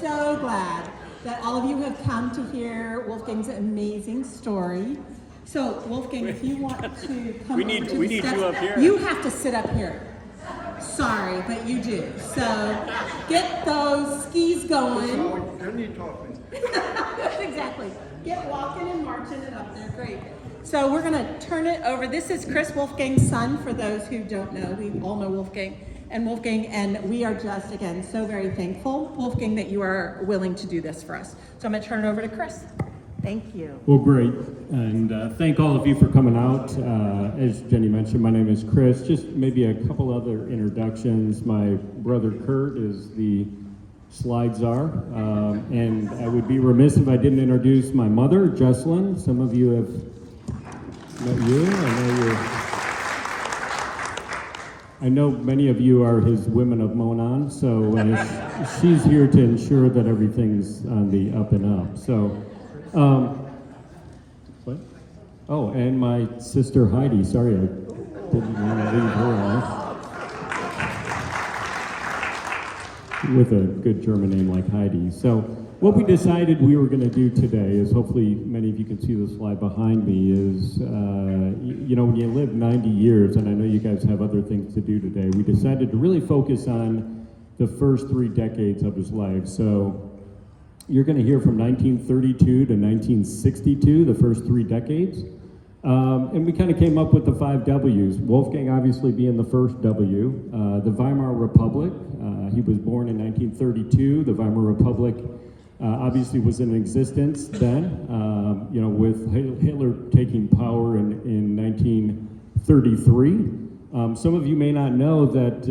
So glad that all of you have come to hear Wolfgang's amazing story. So, Wolfgang, if you want to come we need you up here. You have to sit up here. Sorry, but you do. So, get those skis going. Exactly. Get walking and marching it up there. Great. So we're going to turn it over. This is Chris, Wolfgang's son, for those who don't know. We all know Wolfgang, and we are just, again, so very thankful, Wolfgang, that you are willing to do this for us. So I'm going to turn it over to Chris. Thank you. Well, great. And thank all of you for coming out. As Jenny mentioned, my name is Chris. Just maybe a couple other introductions. My brother Kurt is the slide czar. And I would be remiss if I didn't introduce my mother, Jesselyn. Some of you have met you. I know many of you are his women of Monon, so she's here to ensure that everything's on the up and up. So, what? Oh, and my sister Heidi. Sorry, I didn't want to leave her off. With a good German name like Heidi. So what we decided we were going to do today is, hopefully many of you can see the slide behind me, is, you know, when you live 90 years, and I know you guys have other things to do today, we decided to really focus on the first 3 decades of his life. So you're going to hear from 1932 to 1962, the first 3 decades. And we kind of came up with the 5 W's. Wolfgang obviously being the first W. The Weimar Republic. He was born in 1932. The Weimar Republic obviously was in existence then, you know, with Hitler taking power in 1933. Some of you may not know that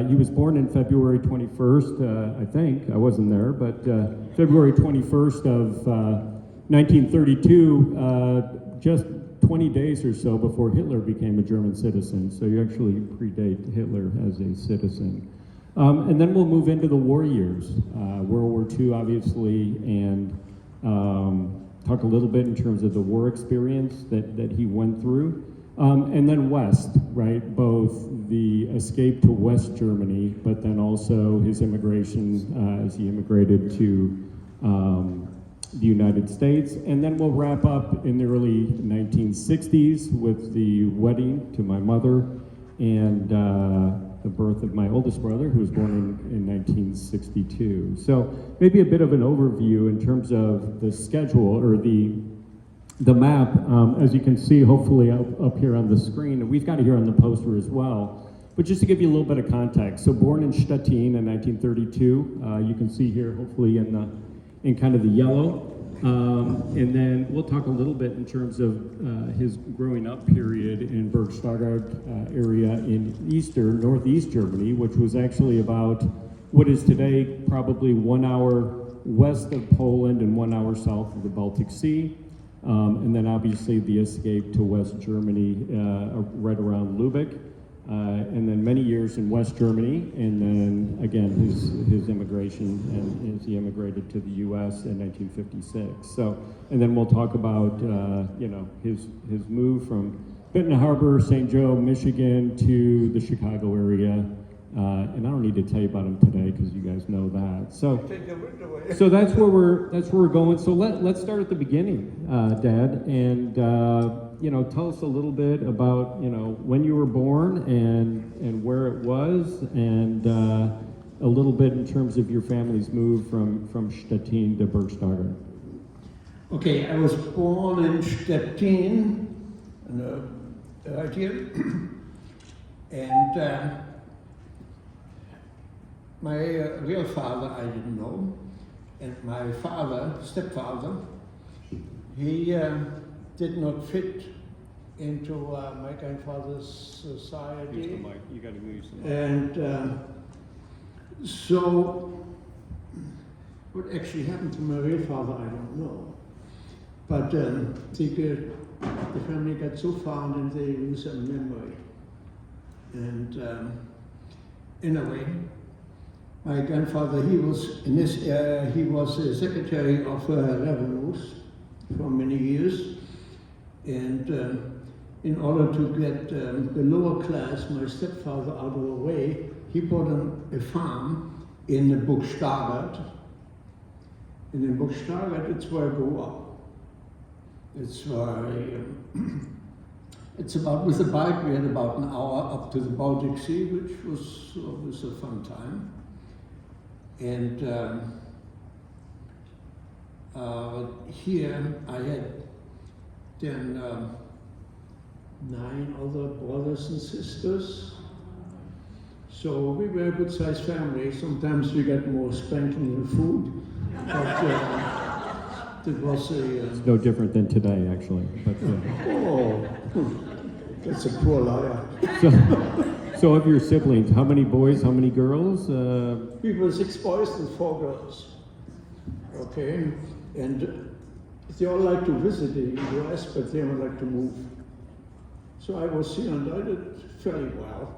he was born in February 21st, I think. I wasn't there, but February 21st of 1932, just 20 days or so before Hitler became a German citizen. So you actually predate Hitler as a citizen. And then we'll move into the war years, World War II, obviously, and talk a little bit in terms of the war experience that he went through. And then West, right? Both the escape to West Germany, but then also his immigration as he immigrated to the United States. And then we'll wrap up in the early 1960s with the wedding to my mother and the birth of my oldest brother, who was born in 1962. So maybe a bit of an overview in terms of the schedule or the map. As you can see, hopefully up here on the screen, and we've got it here on the poster as well. But just to give you a little bit of context, so born in Stettin in 1932, you can see here, hopefully in kind of the yellow. And then we'll talk a little bit in terms of his growing up period in Berchtesgaden area in northeast Germany, which was actually about what is today probably 1 hour west of Poland and 1 hour south of the Baltic Sea. And then obviously the escape to West Germany right around Lübeck. And then many years in West Germany, and then again his immigration, and as he immigrated to the U.S. in 1956. So, and then we'll talk about you know, his move from Benton Harbor, St. Joe, Michigan, to the Chicago area. And I don't need to tell you about him today because you guys know that. So that's where we're going. So let's start at the beginning, Dad, and you know, tell us a little bit about, you know, when you were born and where it was, and a little bit in terms of your family's move from Stettin to Berchtesgaden. Okay, I was born in Stettin, right here, and my real father I didn't know, and my stepfather, he did not fit into my grandfather's society. Use the mic. You got to use the mic. And so, what actually happened to my real father, I don't know. But the family got so far and they lose their memory. And in a way, my grandfather, he was a secretary of revenues for many years. And in order to get the lower class, my stepfather, out of the way, he bought a farm in Berchtesgaden, And in Burgstallert, it's where I grew up. It's where it's about, with the bike, we had about an hour up to the Baltic Sea, which was always a fun time. And here I had then 9 other brothers and sisters. So we were a good sized family. Sometimes we got more spanking than food. But it was It's no different than today, actually. But, oh, that's a poor liar. so of your siblings, how many boys, how many girls? We were 6 boys and 4 girls. Okay, and they all like to visit the US, but they don't like to move. So I was here and I did fairly well.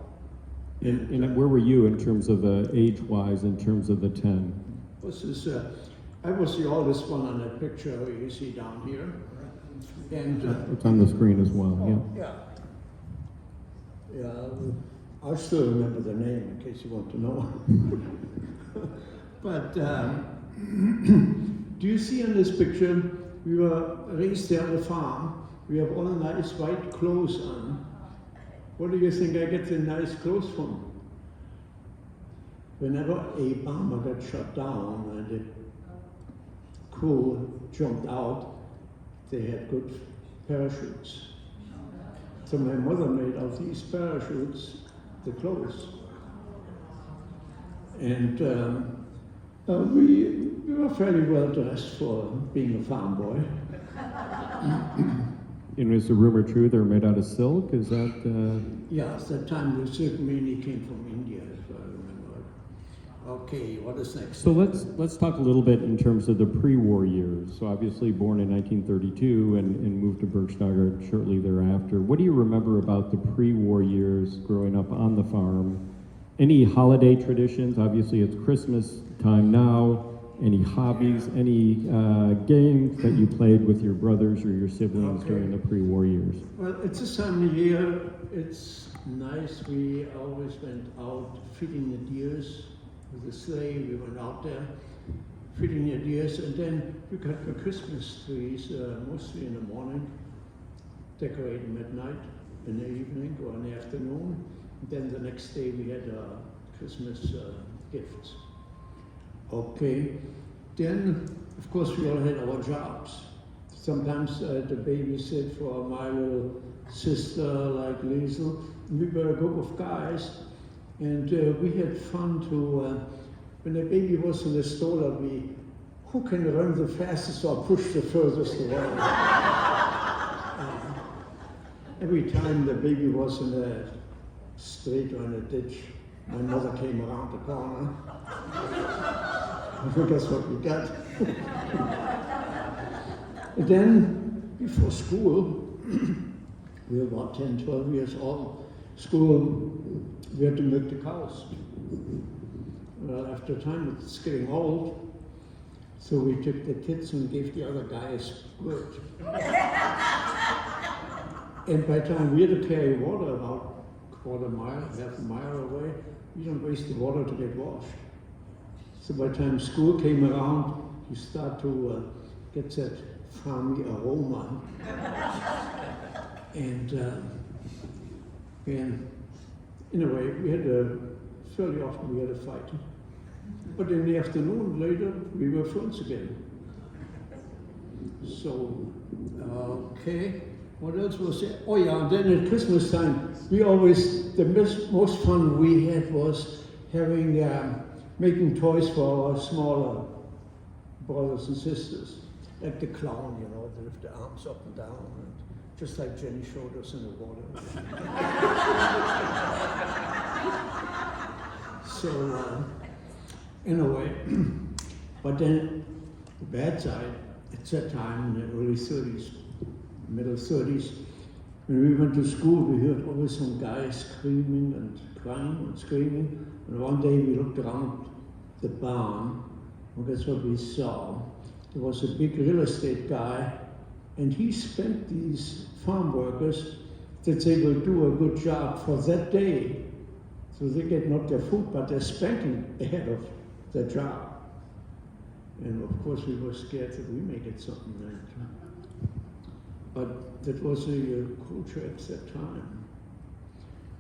And where were you in terms of age-wise, in terms of the 10? This is, I was the oldest one on that picture you see down here. And It's on the screen as well, yeah. Yeah, I still remember the name in case you want to know. But do you see in this picture, we were raised there on the farm. We have all nice white clothes on. What do you think I get the nice clothes from? Whenever a bomber got shot down and the crew jumped out, they had good parachutes. So my mother made out these parachutes the clothes. And we were fairly well dressed for being a farm boy. And is the rumor true they're made out of silk? Is that? Yes, that time the silk mainly came from India, if I remember. Okay, what is next? So let's talk a little bit in terms of the pre-war years. So obviously born in 1932 and moved to Burgstallert shortly thereafter. What do you remember about the pre-war years growing up on the farm? Any holiday traditions? Obviously it's Christmas time now. Any hobbies, any games that you played with your brothers or your siblings during the pre-war years? Well, it's this time of year. It's nice. We always went out feeding the deers with the sleigh. We went out there feeding the deers, and then we cut the Christmas trees, mostly in the morning, decorate them at night, in the evening or in the afternoon. And then the next day we had Christmas gifts. Okay, then of course we all had our jobs. Sometimes the babysit for my little sister like Liesel. We were a group of guys, and we had fun to, when the baby was in the stroller, who can run the fastest or push the furthest away? Every time the baby was in a street or in a ditch, my mother came around the corner. I think that's what we got. And then, before school, we were about 10, 12 years old. School, we had to milk the cows. Well, after a time, it's getting old. So we took the kids and gave the other guys work. And by the time we had to carry water about half a mile away, you don't waste the water to get washed. So by the time school came around, you start to get that farmy aroma. And in a way, we had fairly often we had a fight. But in the afternoon later, we were friends again. So, okay, what else was there? Oh yeah, and then at Christmas time, we always, the most fun we had was having, making toys for our smaller brothers and sisters. Like the clown, you know, they lift the arms up and down, and just like Jenny showed us in the water. So, in a way, but then the bad side, at that time in the early 30s, middle 30s, when we went to school, we heard always some guys screaming and crying and screaming. And one day we looked around the barn, and that's what we saw. There was a big real estate guy, and he spent these farm workers that they will do a good job for that day. So they get not their food, but their spanking ahead of their job. And of course we were scared that we may get something like that. But that was the culture at that time.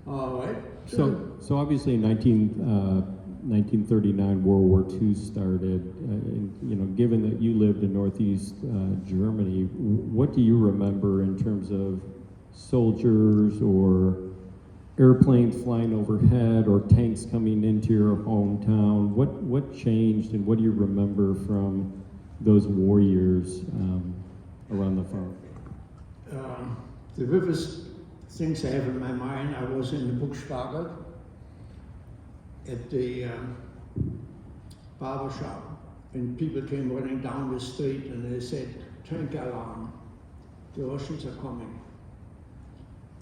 All right. So obviously in 1939, World War II started. And, you know, given that you lived in Northeast Germany, what do you remember in terms of soldiers or airplanes flying overhead or tanks coming into your hometown? What changed, and what do you remember from those war years around the farm? The vividest things I have in my mind, I was in the Buchsbacher at the barber shop, and people came running down the street and they said, tank alarm, the Russians are coming.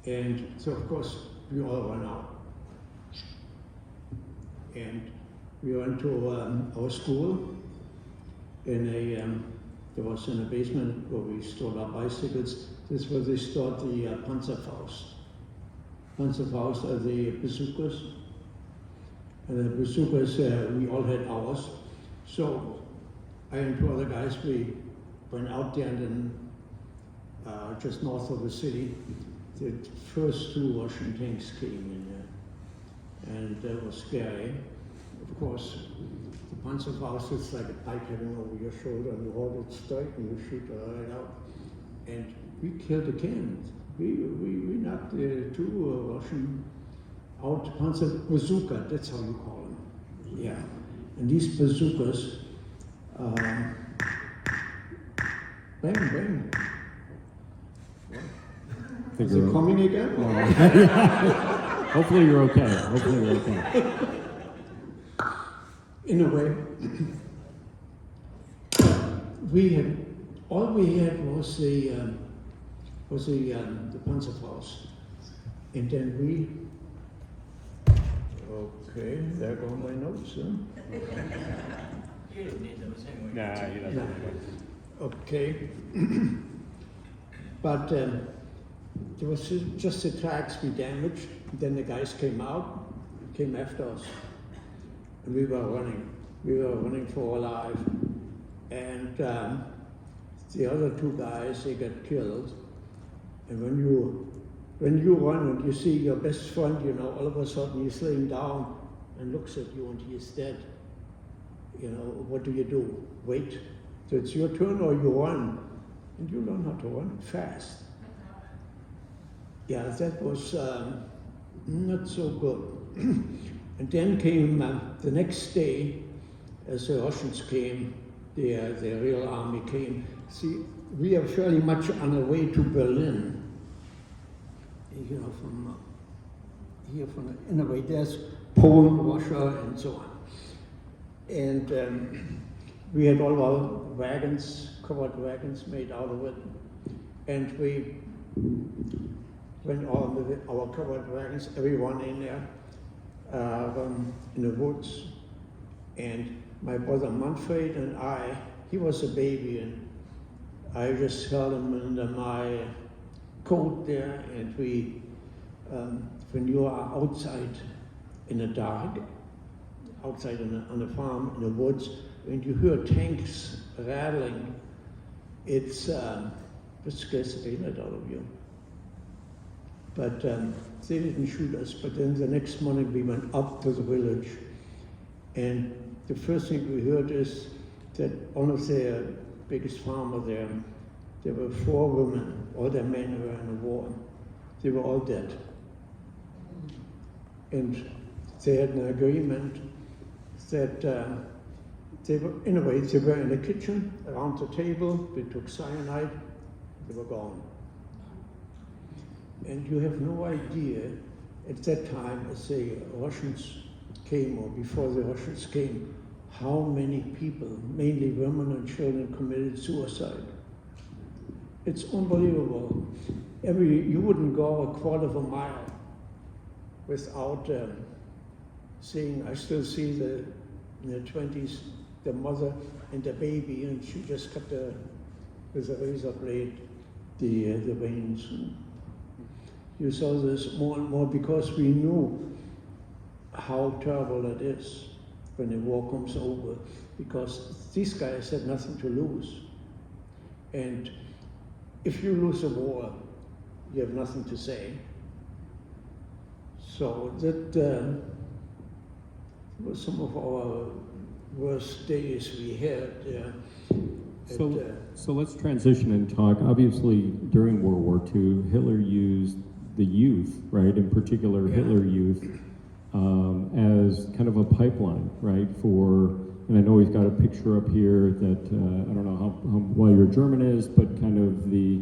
And so of course we all ran out. And we went to our school there was in a basement where we stored our bicycles. This is where they stored the Panzerfaust. Panzerfaust are the bazookas. And the bazookas, we all had ours. So I and two other guys, we went out there and then just north of the city, the first two Russian tanks came in there. And that was scary. Of course, the Panzerfaust is like a pipe hanging over your shoulder, and you hold it straight and you shoot right out. And we killed the cannons. We knocked the two Russian out, Panzer bazooka, that's how you call them. Yeah. And these bazookas, bang, bang. Is it coming again? Hopefully you're okay. Hopefully you're okay. In a way, all we had was the Panzerfaust, and then okay, there go my notes, huh? You didn't need those anyway. Nah, you don't. No. Okay, but there was just the tracks we damaged. Then the guys came after us. And we were running for our life. And the other two guys, they got killed. And when you run and you see your best friend, you know, all of a sudden he's laying down and looks at you and he is dead. You know, what do? Wait. So it's your turn or you run. And you learn how to run fast. Yeah, that was not so good. And then came the next day, as the Russians came, the real army came. See, we are fairly much on the way to Berlin. You know, from here, in a way, there's Poland, Russia, and so on. And we had all our wagons, covered wagons made out of it. And we went on with our covered wagons, everyone in there. In the woods, and my brother Manfred and he was a baby, and I just held him under my coat there, and we, when you are outside in the dark, outside on the farm, in the woods, when you hear tanks rattling, it scares the daylight out of you. But they didn't shoot us. But then the next morning we went up to the village, and the first thing we heard is that one of their biggest farmer there were 4 women, all their men were in the war. They were all dead. And they had an agreement that they were in the kitchen, around the table, they took cyanide, they were gone. And you have no idea at that time, as the Russians came, or before the Russians came, how many people, mainly women and children, committed suicide. It's unbelievable. You wouldn't go a quarter of a mile without seeing, I still see in the 20s, the mother and the baby, and she just cut with a razor blade the veins. You saw this more and more because we knew how terrible it is when the war comes over, because these guys had nothing to lose. And if you lose a war, you have nothing to say. So that was some of our worst days we had. So let's transition and talk. Obviously, during World War II, Hitler used the youth, right, in particular Hitler Youth, as kind of a pipeline, right, for, and I know we've got a picture up here that, I don't know how well your German is, but kind of the,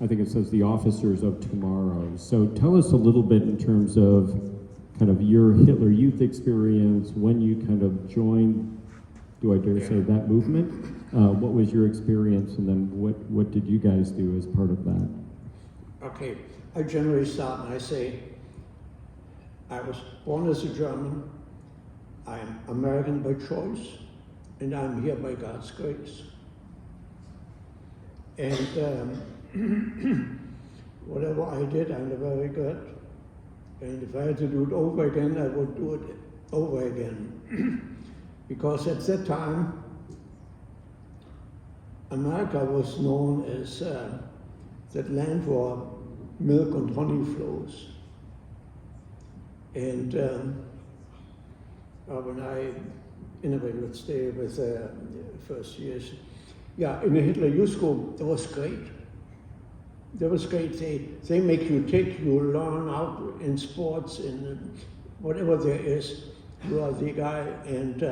I think it says the officers of tomorrow. So tell us a little bit in terms of kind of your Hitler Youth experience, when you kind of joined, do I dare say, that movement? What was your experience, and then what did you guys do as part of that? Okay, I generally start and I say, I was born as a German, I'm American by choice, and I'm here by God's grace. And whatever I did, I never regret. And if I had to do it over again, I would do it over again. Because at that time, America was known as that land where milk and honey flows. And when I, anyway, let's stay with the first years. Yeah, in the Hitler Youth School, that was great. That was great. They make you learn out in sports, in whatever there is, you are the guy, and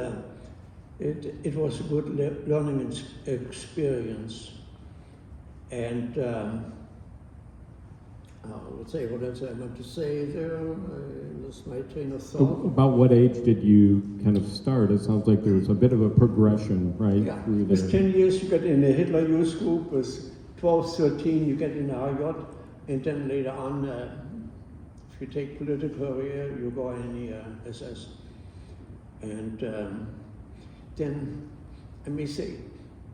it was a good learning experience. And let's say, what else I meant to say there? I lost my train of thought. About what age did you kind of start? It sounds like there was a bit of a progression, right? Yeah, Through with there. 10 years you get in the Hitler Youth Group, with 12, 13 you get in the RJ, and then later on, if you take political career, you go in the SS. And then, I may say,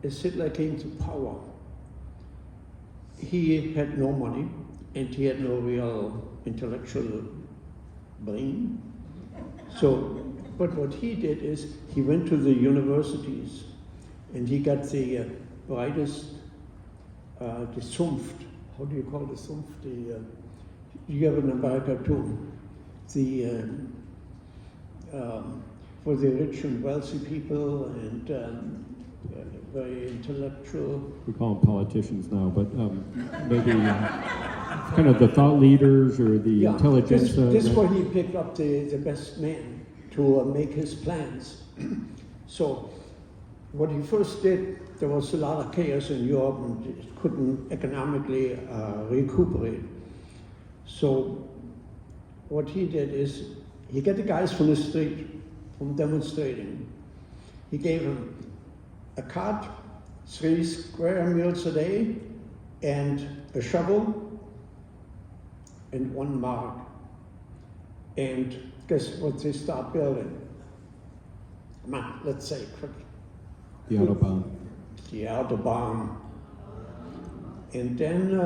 as Hitler came to power, he had no money, and he had no real intellectual brain. So, but what he did is, he went to the universities, and he got the brightest, the Zunft, how do you call the Zunft? You have in America too. The, for the rich and wealthy people, and very intellectual. We call them politicians now, but maybe kind of the thought leaders or the intelligentsia. This is where he picked up the best man to make his plans. So what he first did, there was a lot of chaos in Europe, and it couldn't economically recuperate. So what he did is, he got the guys from the street, from demonstrating. He gave them a cart, 3 square meals a day, and a shovel, and 1 mark. And guess what they start building? Come on, let's say quick. The Autobahn. The Autobahn. And then,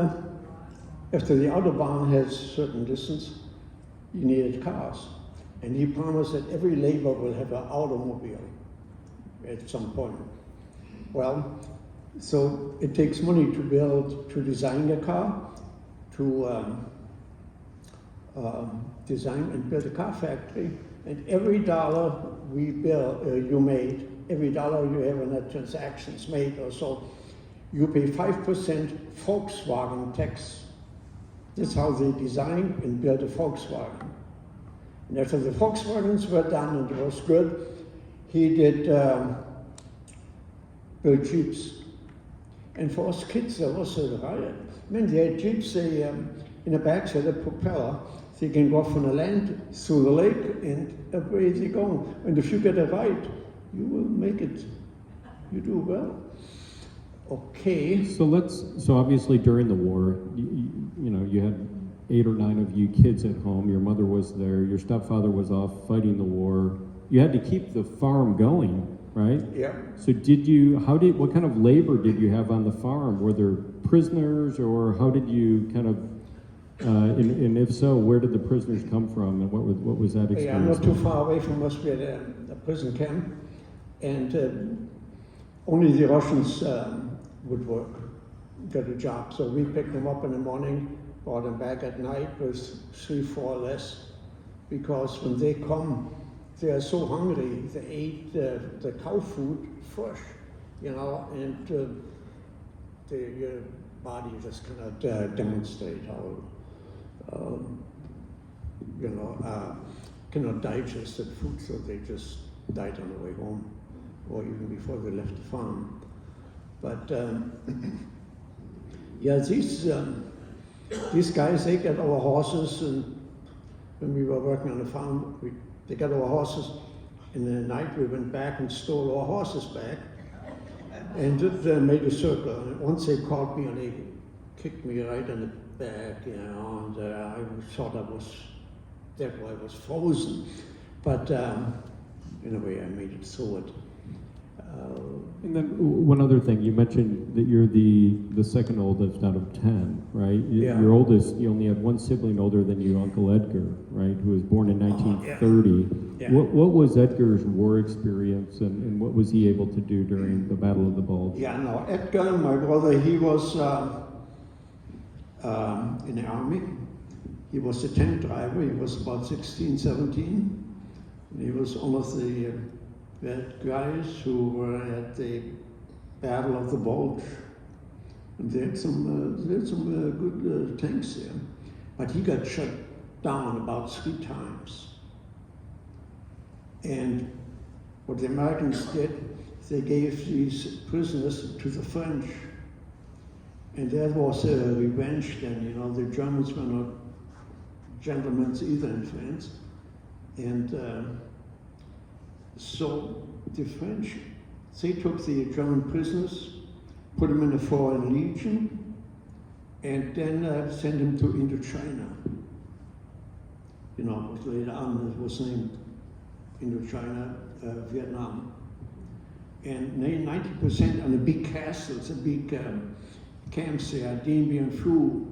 after the Autobahn has a certain distance, you needed cars. And he promised that every labor will have an automobile at some point. Well, so it takes money to build, to design a car, to design and build a car factory. And every dollar we build, you made, every dollar you have in a transactions made or so, you pay 5% Volkswagen tax. That's how they designed and built a Volkswagen. And after the Volkswagens were done and it was good, he did build Jeeps. And for us kids, there was a riot. I mean, they had Jeeps, they, in the back, they had a propeller. They can go from the land through the lake, and away they go. And if you get a ride, you will make it. You do well. Okay. So obviously during the war, you know, you had 8 or 9 of you kids at home. Your mother was there. Your stepfather was off fighting the war. You had to keep the farm going, right? Yeah. So what kind of labor did you have on the farm? Were there prisoners, or how did you kind of, and if so, where did the prisoners come from, and what was that experience? Yeah, not too far away from us, we had a prison camp, and only the Russians would work, get a job. So we picked them up in the morning, brought them back at night with 3, 4 less. Because when they come, they are so hungry. They ate the cow food fresh, you know, and your body just cannot demonstrate how, cannot digest the food, so they just died on the way home, or even before they left the farm. But yeah, these guys, they get our horses, and when we were working on the farm, they got our horses. In the night, we went back and stole our horses back, and they made a circle. And once they caught me, and they kicked me right in the back, you know, and I thought I was dead, I was frozen. But in a way, I made it through it. And then one other thing, you mentioned that you're the second oldest out of 10, right? Yeah. Your oldest, you only have one sibling older than you, Uncle Edgar, right? Who was born in 1930. Yeah. What was Edgar's war experience, and what was he able to do during the Battle of the Bulge? Yeah, no, Edgar, my brother, he was in the army. He was a tank driver. He was about 16, 17. And he was one of the bad guys who were at the Battle of the Bulge. And they had some good tanks there. But he got shot down about 3 times. And what the Americans did, they gave these prisoners to the French. And that was a revenge then, you know, the Germans were not gentlemen either in France. And so the French, they took the German prisoners, put them in a foreign legion, and then sent them to Indochina. You know, later on it was named Indochina, Vietnam. And 90% on the big castles, the big camps there, Dien Bien Phu,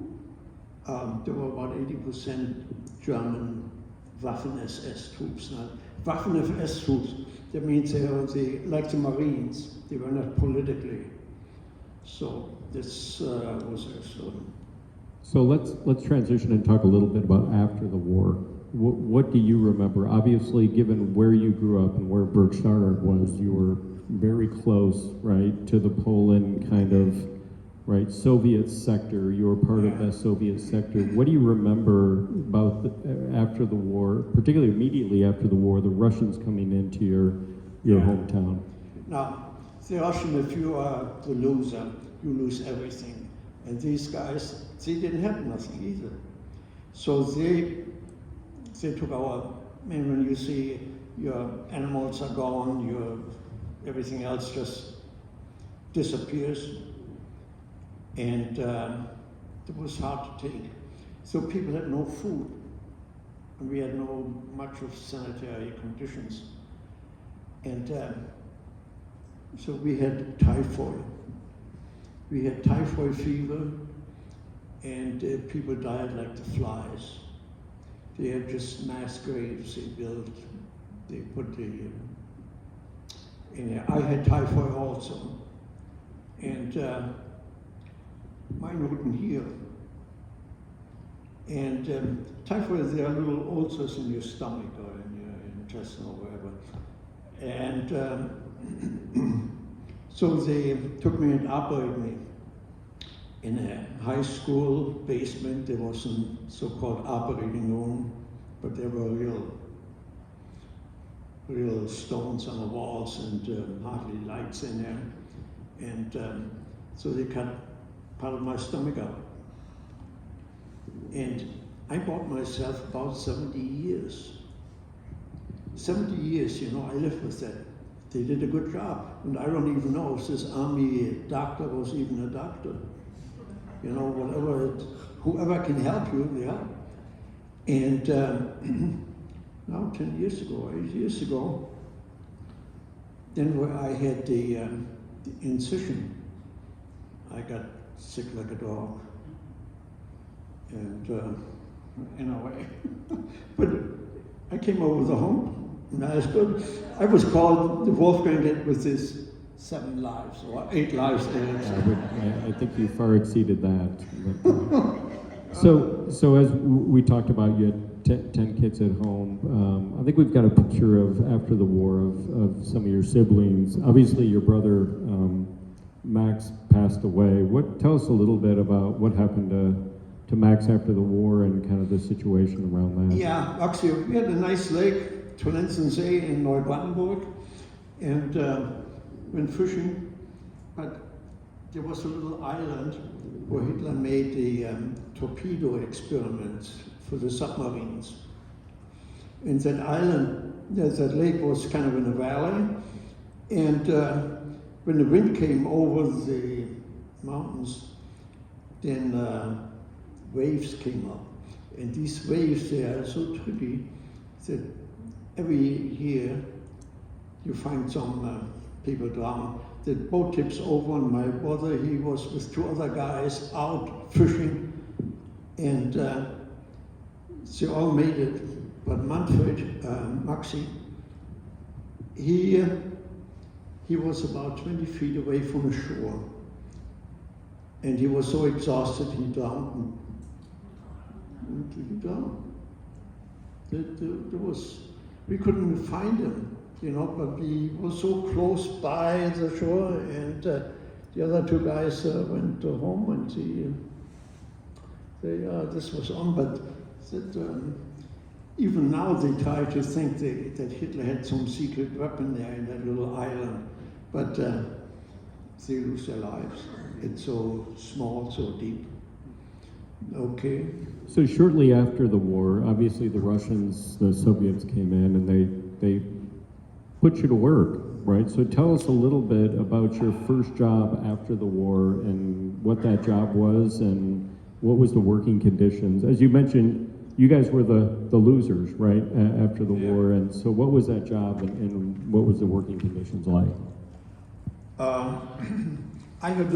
there were about 80% German Waffen-SS troops. Now, Waffen-SS troops, that means they were like the Marines, they were not politically. So this was their story. So let's transition and talk a little bit about after the war. What do you remember? Obviously, given where you grew up and where Berkshire was, you were very close, right, to the Poland kind of, right, Soviet sector. You were part of that Soviet sector. What do you remember about after the war, particularly immediately after the war, the Russians coming into your hometown? Now, the Russian, if you are the loser, you lose everything. And these guys, they didn't have nothing either. So they took our, I mean, when you see your animals are gone, everything else just disappears. And it was hard to take. So people had no food, and we had no much of sanitary conditions. And so we had typhoid. We had typhoid fever, and people died like the flies. They had just mass graves they built. They put the, I had typhoid also. And mine wouldn't heal. And typhoid, there are little ulcers in your stomach or in your intestine or wherever. And so they took me and operated me. In a high school basement, there was some so-called operating room, but there were real stones on the walls and hardly lights in there. And so they cut part of my stomach out. And I bought myself about 70 years. 70 years, you know, I lived with that. They did a good job. And I don't even know if this army doctor was even a doctor. You know, whoever can help you, they help. And now 10 years ago, 8 years ago, then where I had the incision, I got sick like a dog. And in a way. But I came over the home, and I was good. I was called the Wolfgang with this 7 lives or 8 lives. I think you far exceeded that. But, so as we talked about, you had 10 kids at home. I think we've got a picture of after the war of some of your siblings. Obviously, your brother Max passed away. Tell us a little bit about what happened to Max after the war and kind of the situation around that. Yeah, actually, we had a nice lake, Tolensensee in Neubrandenburg, and went fishing. But there was a little island where Hitler made the torpedo experiments for the submarines. And that island, that lake was kind of in a valley, and when the wind came over the mountains, then waves came up. And these waves, they are so tricky that every year you find some people drown. The boat tips over, and my brother, he was with 2 other guys out fishing, and they all made it. But Manfred, Maxi, he was about 20 feet away from the shore, and he was so exhausted he drowned. He drowned. We couldn't find him, but we were so close by the shore, and the other 2 guys went home, and this was on. But even now they try to think that Hitler had some secret weapon there in that little island, but they lose their lives. It's so small, so deep. Okay. So shortly after the war, obviously the Russians, the Soviets came in and they put you to work, right? So tell us a little bit about your first job after the war and what that job was and what was the working conditions. As you mentioned, you guys were the losers, right, after the war, and so what was that job and what was the working conditions like? I had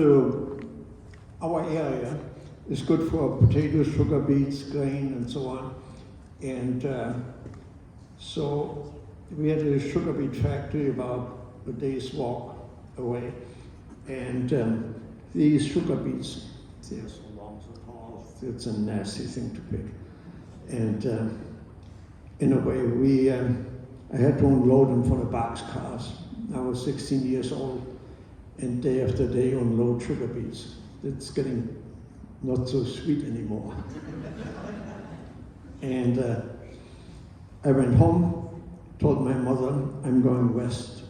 our area is good for potatoes, sugar beets, grain, and so on. And so we had a sugar beet factory about a day's walk away. And these sugar beets, they're so long, so tall, it's a nasty thing to pick. And in a way, I had to unload them for the boxcars. I was 16 years old, and day after day unload sugar beets. It's getting not so sweet anymore. And I went home, told my mother, I'm going west.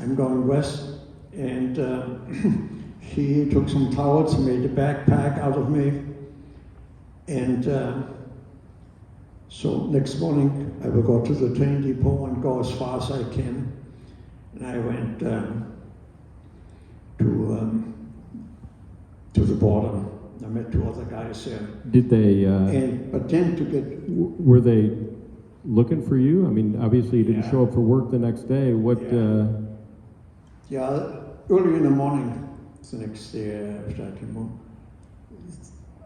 I'm going west, and she took some towels and made a backpack out of me. And so next morning, I will go to the train depot and go as far as I can. And I went to the border. I met 2 other guys there. Did they? But then to get. Were they looking for you? I mean, obviously you didn't show up for work the next day. What? Yeah, early in the morning, the next day after I came home,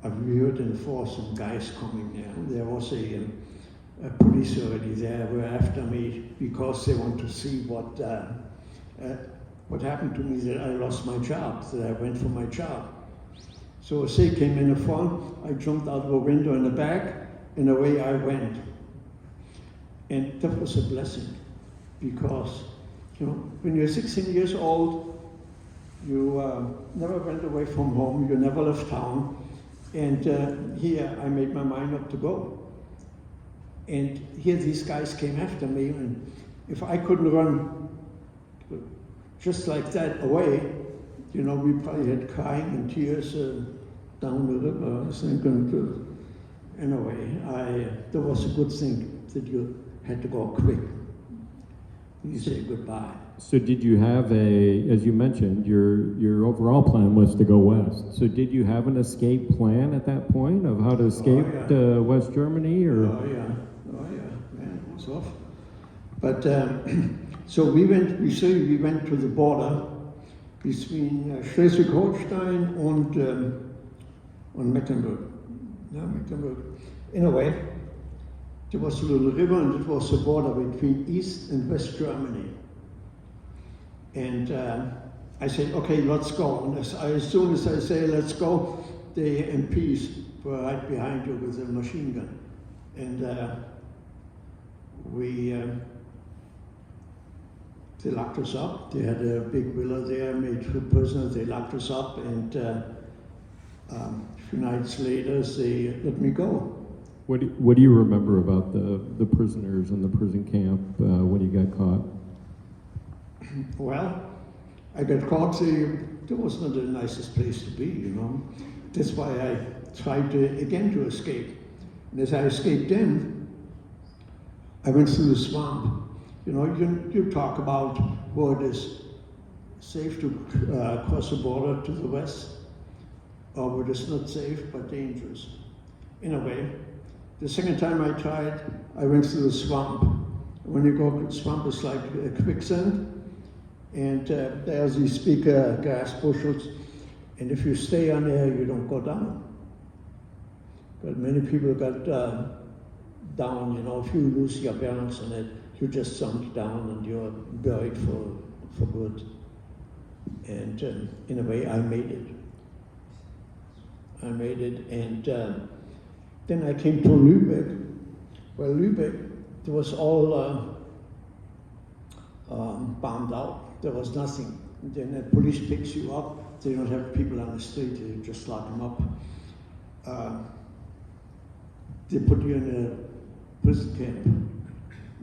I heard in the forest some guys coming there. There was a police already there were after me because they want to see what happened to me, that I lost my job, that I went for my job. So as they came in the front, I jumped out of a window in the back, and away I went. And that was a blessing, because when you're 16 years old, you never went away from home, you never left town, and here I made my mind up to go. And here these guys came after me, and if I couldn't run just like that away, we probably had crying and tears down the river. I was thinking, anyway, that was a good thing that you had to go quick. You say goodbye. So did you have as you mentioned, your overall plan was to go west. So did you have an escape plan at that point of how to escape West Germany? Or? Oh yeah, man, it was off. But so we went to the border between Schleswig-Holstein and Mecklenburg. Yeah, Mecklenburg. In a way, there was a little river, and it was the border between East and West Germany. And I said, okay, let's go. And as soon as I say let's go, the MPs were right behind you with a machine gun. And they locked us up. They had a big villa there, made 2 prisoners. They locked us up, and a few nights later, they let me go. What do you remember about the prisoners in the prison camp when you got caught? Well, I got caught. That was not the nicest place to be, you know. That's why I tried to escape. And as I escaped in, I went through the swamp. You know, you talk about where it is safe to cross the border to the west, or where it's not safe but dangerous. In a way, the second time I tried, I went through the swamp. When you go to the swamp, it's like a quicksand, and there's these big grass bushes, and if you stay on there, you don't go down. But many people got down, you know, if you lose your balance on it, you just sunk down and you're buried for good. And in a way, I made it. And then I came to Lübeck. Well, Lübeck, it was all bombed out. There was nothing. Then the police picks you up. They don't have people on the street. They just lock them up. They put you in a prison camp.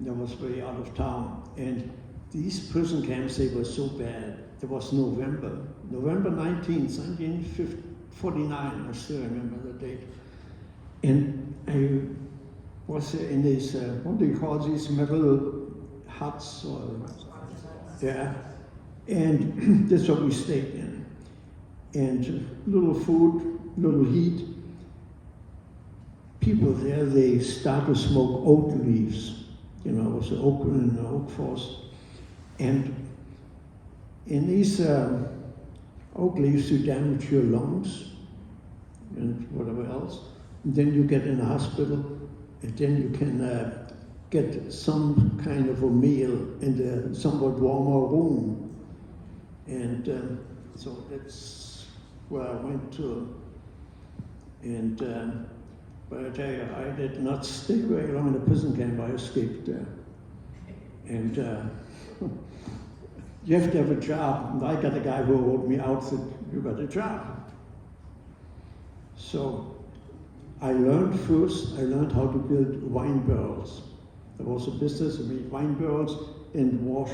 That was very out of town. And these prison camps, they were so bad. There was November 19th, 1949, I still remember the date. And I was in these, what do you call these metal huts? Yeah. And that's what we stayed in. And little food, little heat. People there, they start to smoke oak leaves. You know, it was an oak and an oak forest. And in these oak leaves, you damage your lungs and whatever else. And then you get in a hospital, and then you can get some kind of a meal in a somewhat warmer room. And so that's where I went to. And but I tell you, I did not stay very long in the prison camp. I escaped there. And you have to have a job. And I got a guy who wrote me out that you got a job. So I learned how to build wine barrels. There was a business, I made wine barrels and wash.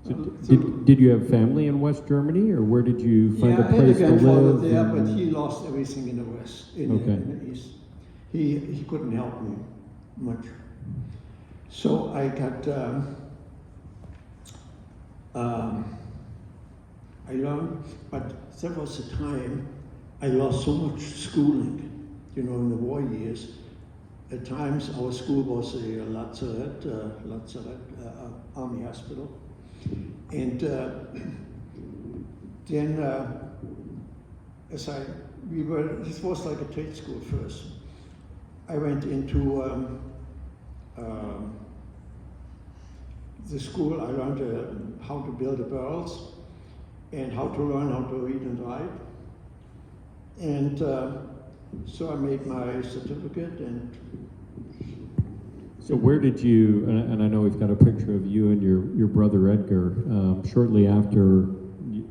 Did you have family in West Germany, or where did you find a place to live? Yeah, I had a grandfather there, but he lost everything in the West, in the East. He couldn't help me much. So I got, I learned, but there was a time I lost so much schooling, you know, in the war years. At times our school was a Lazarette, army hospital. And then this was like a trade school first. I went into the school. I learned how to build the barrels and how to learn how to read and write. And so I made my certificate. And so where did you, and I know we've got a picture of you and your brother Edgar, shortly after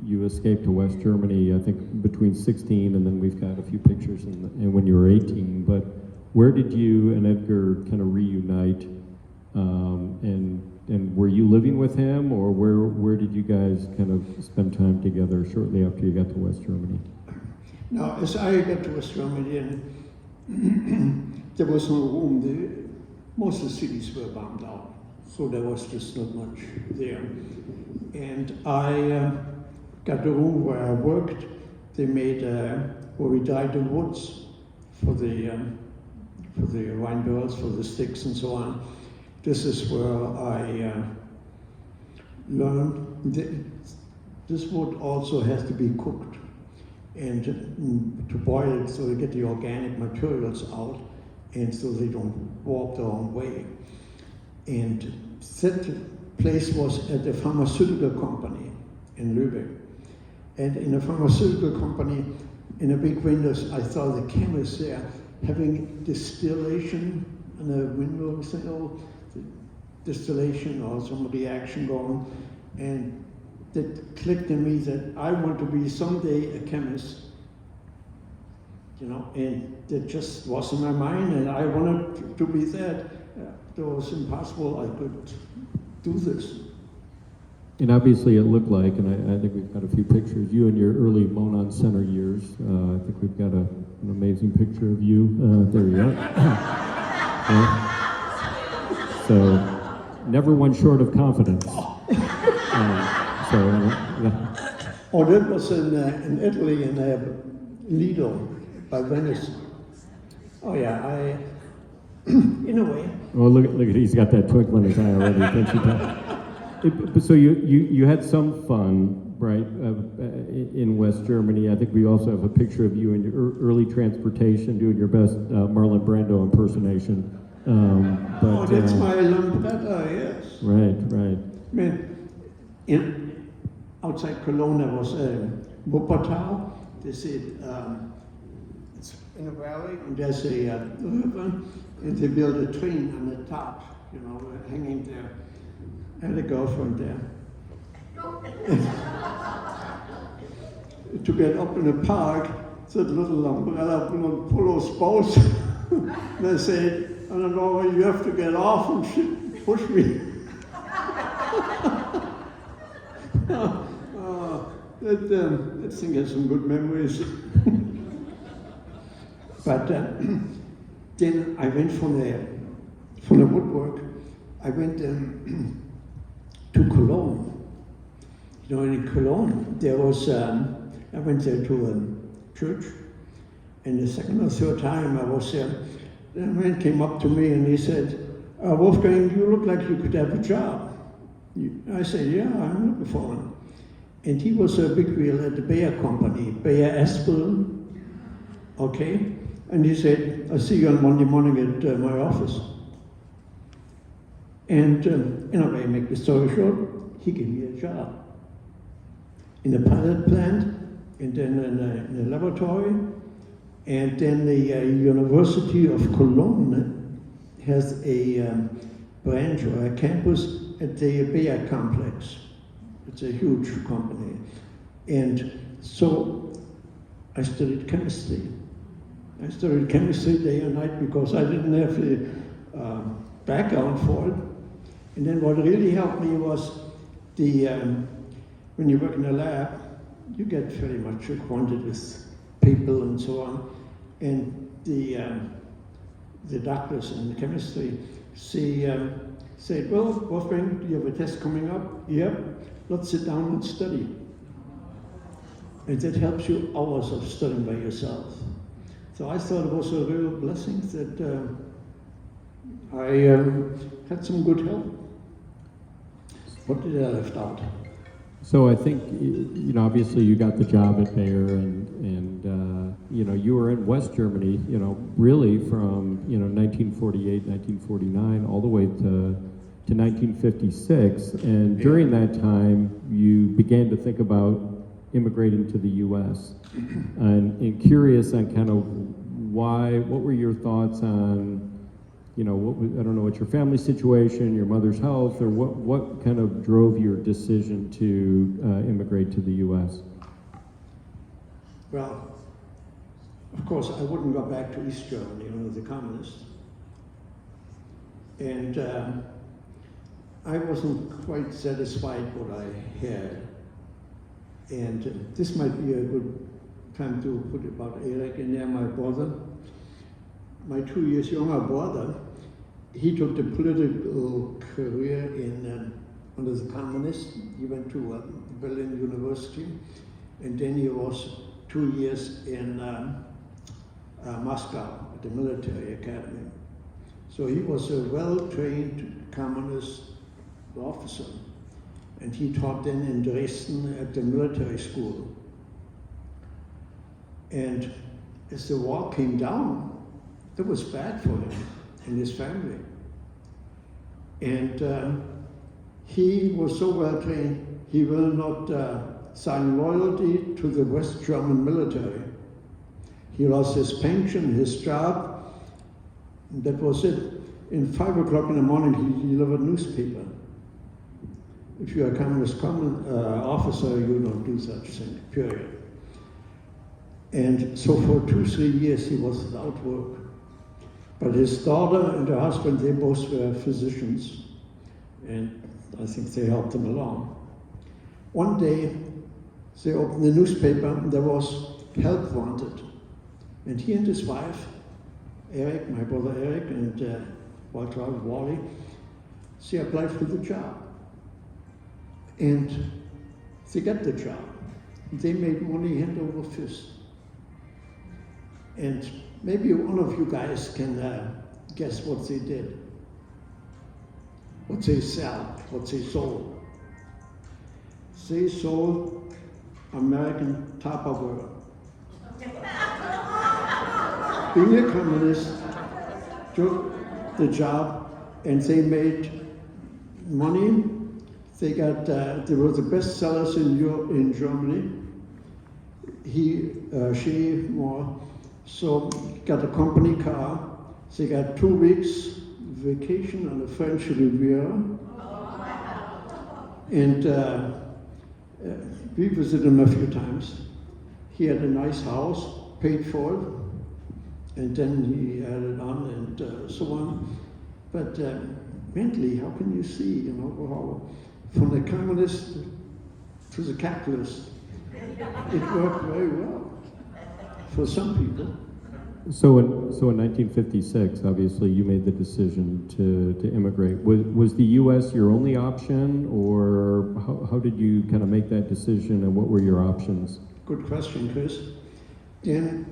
you escaped to West Germany, I think between 16 and then we've got a few pictures and when you were 18, but where did you and Edgar kind of reunite, and were you living with him, or where did you guys kind of spend time together shortly after you got to West Germany? Now, as I got to West Germany, and there was no room. Most of the cities were bombed out, so there was just not much there. And I got a room where I worked. They made where we dyed the woods for the wine barrels, for the sticks and so on. This is where I learned. This wood also has to be cooked and to boil it so they get the organic materials out, and so they don't walk the wrong way. And place was at a pharmaceutical company in Lübeck. And in a pharmaceutical company, in a big windows, I saw the chemists there having distillation on the window, the distillation or some reaction going. And that clicked in me that I want to be someday a chemist. You know, and that just was in my mind, and I wanted to be that. It was impossible I could do this. And obviously it looked like, and I think we've got a few pictures, you in your early Monon Center years. I think we've got an amazing picture of you. There you are. Yeah. So, never one short of confidence. Oh, that was in Italy, in Lido, by Venice. Oh yeah, I, in a way. Oh, look at, he's got that twinkle in his eye already. Can't you tell? So you had some fun, right, in West Germany. I think we also have a picture of you in your early transportation doing your best Marlon Brando impersonation. Oh, that's my Lambretta, yes. Right, right. Man, outside Cologne there was Wuppertal. They said it's in a valley, and there's a river, and they built a train on the top, you know, hanging there. I had a girlfriend there. To get up in the park, that little umbrella will pull us both. They said, I don't know, you have to get off, and she pushed me. That thing has some good memories. But then I went from the woodwork, I went to Cologne. You know, in Cologne, there was, I went there to a church, and the second or third time I was there, the man came up to me and he said, Wolfgang, you look like you could have a job. I said, yeah, I'm looking for one. And he was a big wheel at the Bayer company, Bayer Espel, okay? And he said, I'll see you on Monday morning at my office. And anyway, make the story short, he gave me a job in a pilot plant, and then in a laboratory, and then the University of Cologne has a branch or a campus at the Bayer complex. It's a huge company. And so I studied chemistry. I studied chemistry day and night because I didn't have the background for it. And then what really helped me was when you work in a lab, you get very much acquainted with people and so on. And the doctors in chemistry said, well, Wolfgang, do you have a test coming up? Yep, let's sit down and study. And that helps you hours of studying by yourself. So I thought it was a real blessing that I had some good help. What did I left out? So I think, you know, obviously you got the job at Bayer, and you know, you were in West Germany, you know, really from, you know, 1948, 1949, all the way to 1956. And during that time, you began to think about immigrating to the U.S. And curious on kind of what were your thoughts on, you know, I don't know, what's your family situation, your mother's health, or what kind of drove your decision to immigrate to the U.S.? Well, of course, I wouldn't go back to East Germany, you know, the communists. And I wasn't quite satisfied what I had. And this might be a good time to put about Eric in there, my brother. My 2 years younger brother, he took the political career under the communists. He went to Berlin University, and then he was 2 years in Moscow at the military academy. So he was a well-trained communist officer, and he taught then in Dresden at the military school. And as the wall came down, it was bad for him and his family. And He was so well trained, he will not sign loyalty to the West German military. He lost his pension, his job. That was it. In 5 o'clock in the morning, he delivered newspaper. If you're a communist officer, you don't do such thing, period. And so for 2-3 years, he was without work. But his daughter and her husband, they both were physicians. And I think they helped him along. One day, they opened the newspaper, and there was help wanted. And he and his wife, Eric, my brother Eric, and Walter Wally, they applied for the job. And they got the job. They made money hand over fist. And maybe one of you guys can guess what they did. What they sell, what they sold. They sold American Tupperware. Being a communist, took the job, and they made money. They got, they were the best sellers in Germany. She more, so got a company car. They got 2 weeks vacation on the French Riviera. And we visited him a few times. He had a nice house, paid for it, and then he added on and so on. But mentally, how can you see, you know, how from the communist to the capitalist, it worked very well for some people. So in 1956, obviously, you made the decision to immigrate. Was the U.S. your only option, or how did you kind of make that decision, and what were your options? Good question, Chris. Then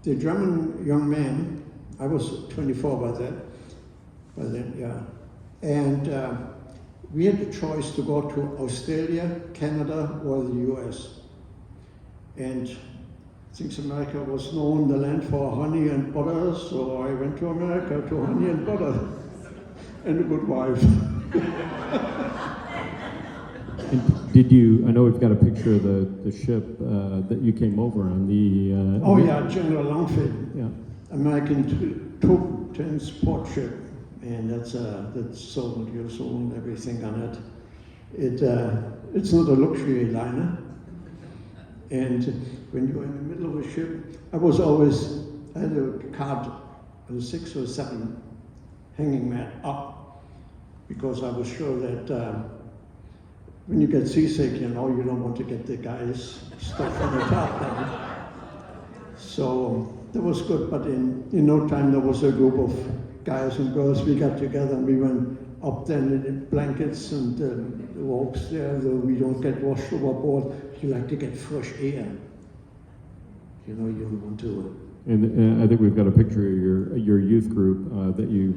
the German young man, I was 24 by then, yeah. And we had the choice to go to Australia, Canada, or the US. And since America was known the land for honey and butter, so I went to America to honey and butter and a good wife. And did you, I know we've got a picture of the ship that you came over on, the... Oh yeah, General Longford, Yeah. American troop transport ship. And that's sold, you sold everything on it. It's not a luxury liner. And when you're in the middle of a ship, I had a card, a 6 or 7 hanging mat up, because I was sure that when you get seasick, you know, you don't want to get the guys stuck on the top. So that was good, but in no time there was a group of guys and girls, we got together and we went up then in blankets and ropes there, though we don't get washed overboard. You like to get fresh air. You know, you want to. And I think we've got a picture of your youth group that you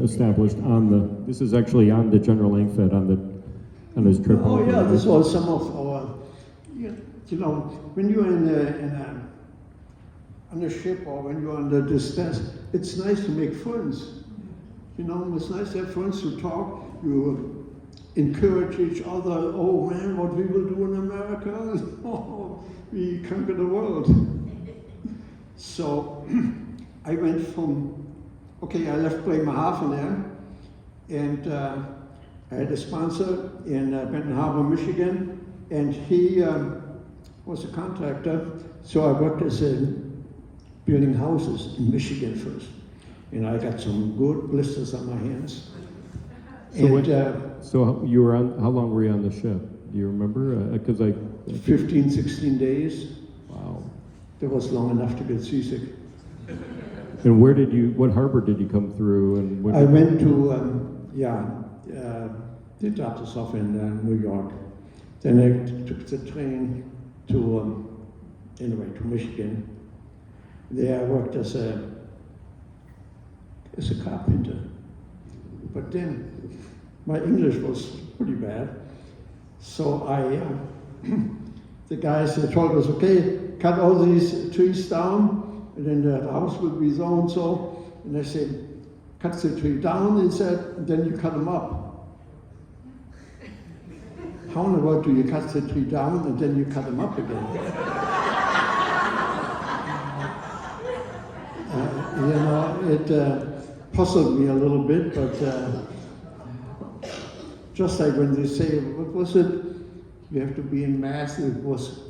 established on the. This is actually on the General Langford on his trip. Oh yeah, this was some of our. You know, when you're on a ship or when you're on the distress, it's nice to make friends. You know, it's nice to have friends to talk. You encourage each other. Oh man, what we will do in America? Oh, we conquer the world. So I went from, okay, I left Bremerhaven there, and I had a sponsor in Benton Harbor, Michigan, and he was a contractor. So I worked as a building houses in Michigan first. And I got some good blisters on my hands. So you were on, how long were you on the ship? Do you remember? Because 15, 16 days. Wow. That was long enough to get seasick. And what harbor did you come through? And I went to, they dropped us off in New York. Then I took the train to Michigan. There I worked as a carpenter. But then my English was pretty bad. So the guys told us, okay, cut all these trees down, and then the house will be so and so. And I said, cut the tree down, and said, and then you cut them up. how in the world do you cut the tree down and then you cut them up again? It puzzled me a little bit, but just like when they say, what was it? You have to be in math, it was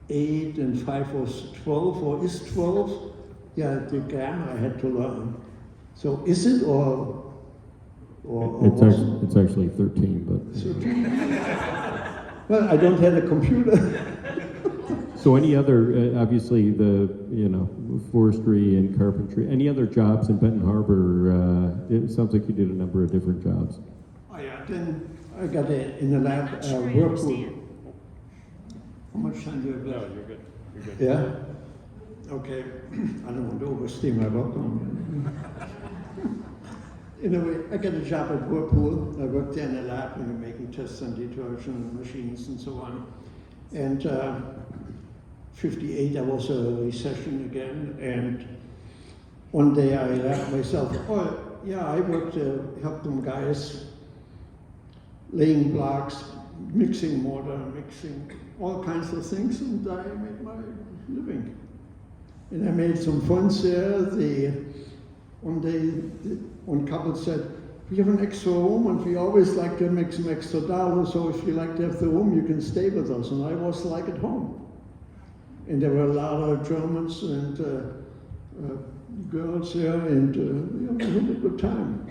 8 and 5 was 12, or is 12? Yeah, the grammar I had to learn. So is it or It's actually 13, but. 13? Well, I don't have a computer. So any other, obviously forestry and carpentry, any other jobs in Benton Harbor? It sounds like you did a number of different jobs. Oh yeah, then I got in the lab work with. How much time do you have left? you're good. You're good. Yeah? Okay. I don't want to overstay my welcome. Anyway, I got a job at Whirlpool. I worked there in the lab, making tests on detergent machines and so on. And 58, there was a recession again, and one day I asked myself, oh yeah, I worked, helped them guys laying blocks, mixing mortar, mixing all kinds of things, and I made my living. And I made some funds there. One day, one couple said, we have an extra room and we always like to make some extra dollars, so if you like to have the room, you can stay with us. And I was like at home. And there were a lot of Germans and girls there, and we had a good time.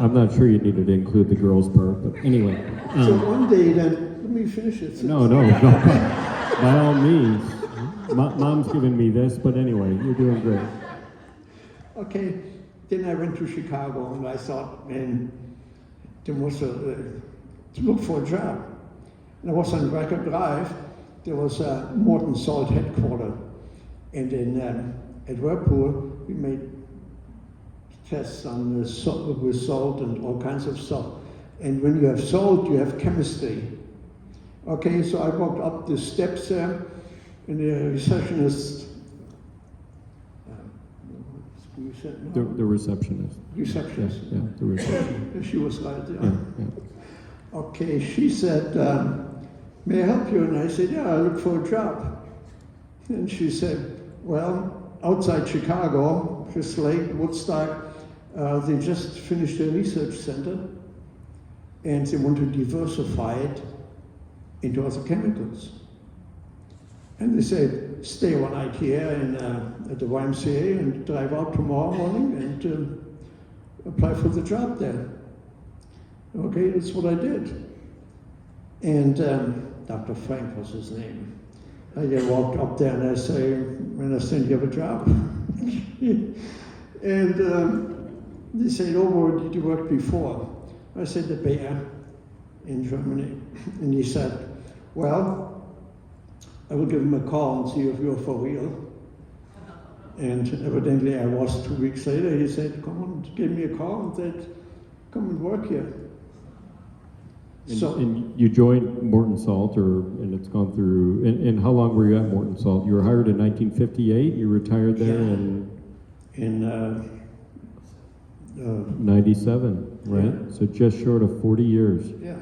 I'm not sure you needed to include the girls part, but anyway. So one day then, let me finish it. No, by all means. Mom's giving me this, but anyway, you're doing great. Okay, then I went to Chicago and I thought, man, there was to look for a job. And I was on Record Drive, there was a Morton Salt headquarters. And then at Whirlpool, we made tests on with salt and all kinds of stuff. And when you have salt, you have chemistry. Okay, so I walked up the steps there, and the receptionist, The receptionist. Receptionist. Yeah, the receptionist. She was right there. Yeah. Okay, she said, may I help you? And I said, yeah, I look for a job. And she said, well, outside Chicago, Chris Lake, Woodstock, they just finished a research center and they want to diversify it into other chemicals. And they said, stay one night here at the YMCA and drive out tomorrow morning and apply for the job there. Okay, that's what I did. And Dr. Frank was his name. I walked up there and I say, I understand you have a job. And they said, oh, where did you work before? I said, the Bayer in Germany. And he said, well, I will give him a call and see if you're for real. And evidently I was. 2 weeks later, he said, come on, give me a call and said, come and work here. And you joined Morton Salt, and it's gone through, and how long were you at Morton Salt? You were hired in 1958, you retired there in 97, right? Yeah. So just short of 40 years. Yeah.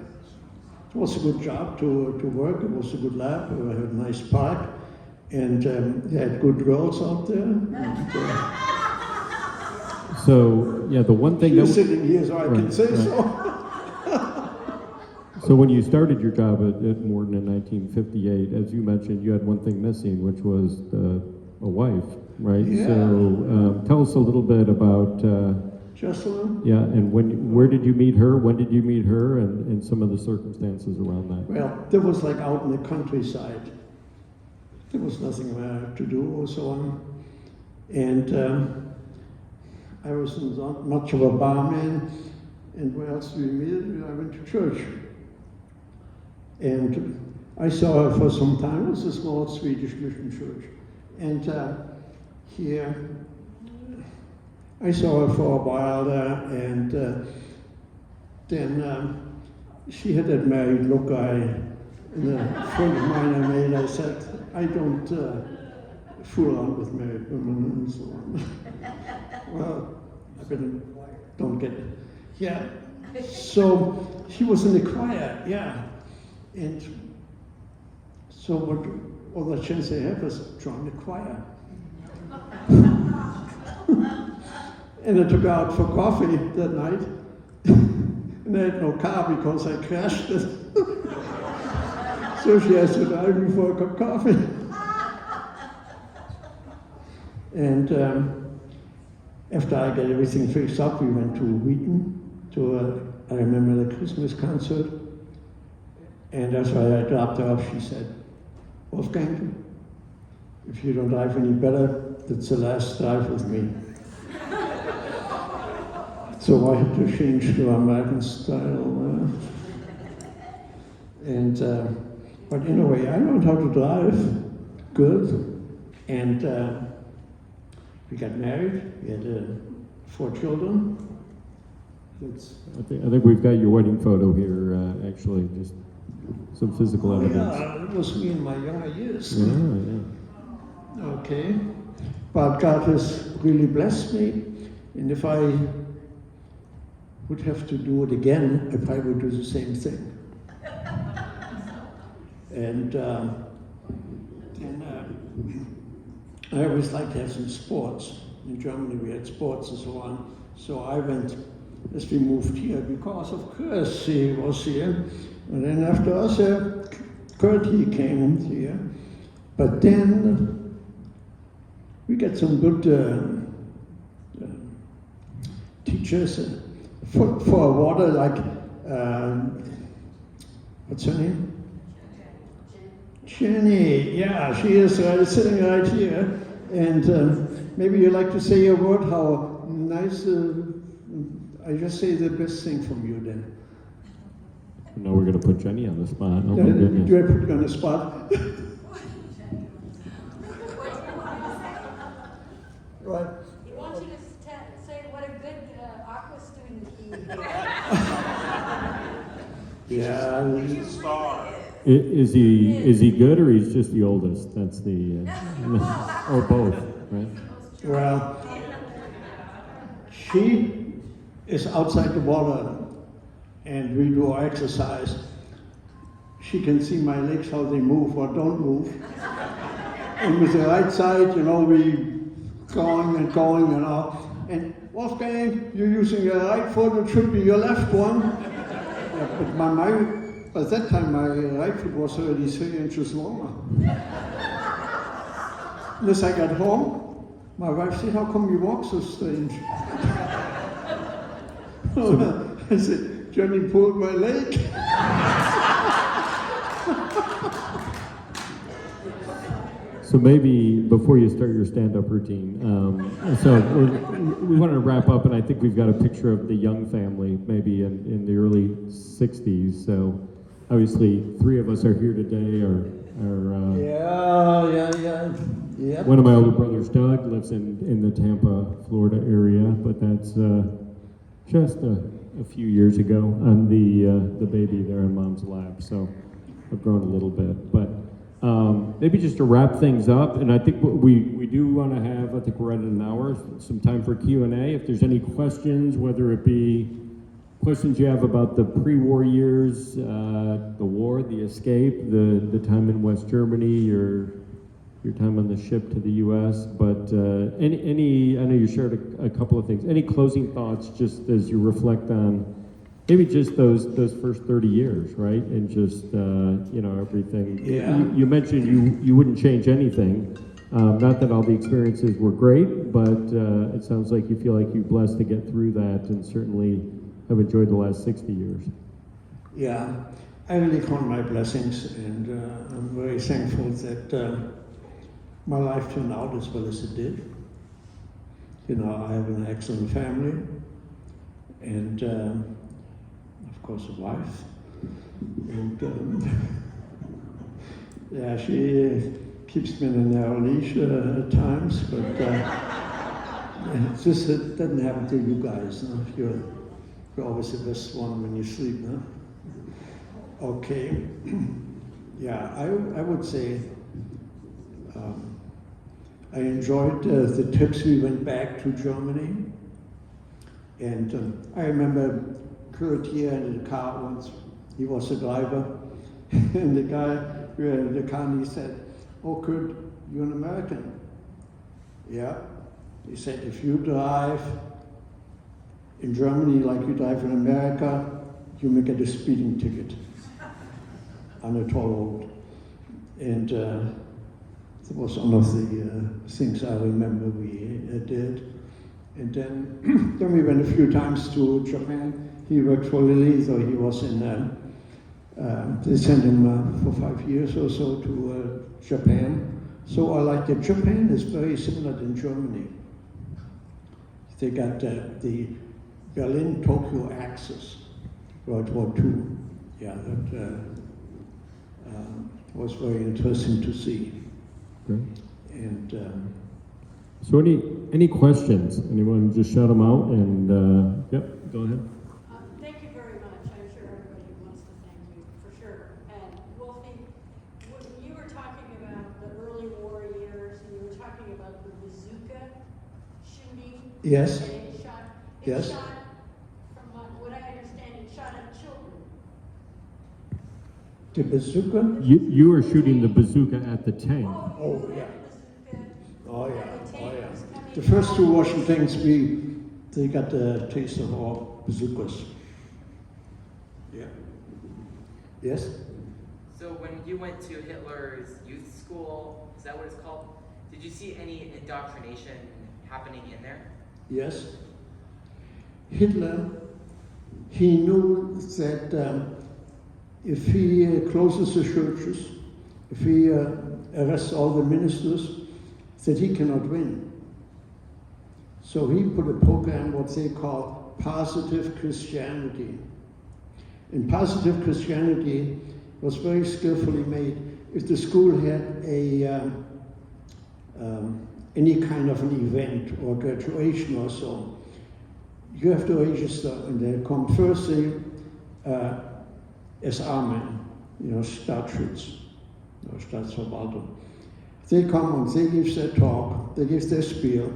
It was a good job to work. It was a good lab. We had a nice park. And they had good girls out there. And, so, yeah, the one thing you're that... sitting here, so I can say so. So when you started your job at Morton in 1958, as you mentioned, you had one thing missing, which was a wife, right? Yeah. So tell us a little bit about... Jocelyn? Yeah, and where did you meet her? When did you meet her? And some of the circumstances around that. Well, that was like out in the countryside. There was nothing to do or so on. And I was not much of a barman. And where else did we meet? I went to church. And I saw her for some time. It was a small Swedish mission church. And here, I saw her for a while there, and then she had that married look. And a friend of mine I made, I said, I don't fool around with married women and so on. Well, I don't get it. Yeah, So he was in the choir, yeah. And so what other chance I had was join the choir. And I took her out for coffee that night. And I had no car because I crashed it. So she has to drive me for a cup of coffee. And after I got everything fixed up, we went to Wheaton to, I remember the Christmas concert. And that's why I dropped her off. She said, Wolfgang, if you don't drive any better, that's the last drive with me. So I had to change to American style. But in a way, I learned how to drive good. And we got married. We had 4 children. I think we've got your wedding photo here, actually, just some physical evidence. Yeah, it was me in my younger years. Yeah. Okay. But God has really blessed me. And if I would have to do it again, I probably would do the same thing. And I always liked to have some sports. In Germany we had sports and so on. So I went, as we moved here, because of course he was here. And then after us, Kurt, he came here. But then we got some good teachers for water, like, what's her name? Jenny, yeah, she is sitting right here. And maybe you'd like to say a word, how nice, I just say the best thing from you then. No, we're going to put Jenny on the spot. Oh, my goodness. Do I put you on the spot? Right. He wants you to say what a good aqua student he is. Yeah. Is he good or he's just the oldest? That's the or both, right? Well, she is outside the water and we do our exercise. She can see my legs, how they move or don't move. And with the right side, we going and going and all. And Wolfgang, you're using your right foot, it should be your left one. Yeah, but at that time, my right foot was already 3 inches longer. As I got home, my wife said, how come you walk so strange? I said, Johnny pulled my leg. So maybe before you start your stand-up routine, so we want to wrap up, and I think we've got a picture of the Young family, maybe in the early 60s. So obviously 3 of us are here today. Yeah. One of my older brothers, Doug, lives in the Tampa, Florida area, but that's just a few years ago. I'm the baby there in mom's lap, so I've grown a little bit. But maybe just to wrap things up, and I think we do want to have, I think we're at an hour, some time for Q&A. If there's any questions, whether it be questions you have about the pre-war years, the war, the escape, the time in West Germany, your time on the ship to the U.S., but any I know you shared a couple of things. Any closing thoughts just as you reflect on maybe just those first 30 years, right? And just, everything. Yeah. You mentioned you wouldn't change anything. Not that all the experiences were great, but it sounds like you feel like you're blessed to get through that and certainly have enjoyed the last 60 years. Yeah, I really count my blessings, and I'm very thankful that my life turned out as well as it did. I have an excellent family, and of course a wife. And she keeps me in a narrow leash at times, but it doesn't happen to you guys. No? You're always the best one when you sleep, no? Okay. Yeah, I would say I enjoyed the trips we went back to Germany. And I remember occurred here in the car once. He was the driver, and the guy in the car, and he said, "Oh, Kurt, you're an American." "Yeah." He said, "If you drive in Germany like you drive in America, you may get a speeding ticket on a toll road." And that was one of the things I remember we did. And then, then we went a few times to Japan. He worked for Lilly, so he was in, they sent him for 5 years or so to Japan. So I like that Japan is very similar in Germany. They got the Berlin-Tokyo axis, World War II. Yeah, that was very interesting to see. Great. And So any questions? Anyone just shout them out and, yep, go ahead. Thank you very much. I'm sure everybody wants to thank you, for sure. And Wolfie, when you were talking about the early war years, and you were talking about the bazooka shooting. Yes. And it shot, Yes. from what I understand, it shot at children. the bazooka? You were shooting the bazooka at the tank. Oh, you yeah. had the bazooka. Oh, yeah. and the tank was coming The first two down. Washingtons, they got the taste of our bazookas. Yeah. Yes? So when you went to Hitler's youth school, is that what it's called? Did you see any indoctrination happening in there? Yes. Hitler, he knew that if he closes the churches, if he arrests all the ministers, that he cannot win. So he put a program, what they call positive Christianity. And positive Christianity was very skillfully made. If the school had any kind of an event or graduation or so, you have to register, and they come first as Amen, Stadtschutz, or Stadtverwaltung. They come and they give their talk, they give their spiel,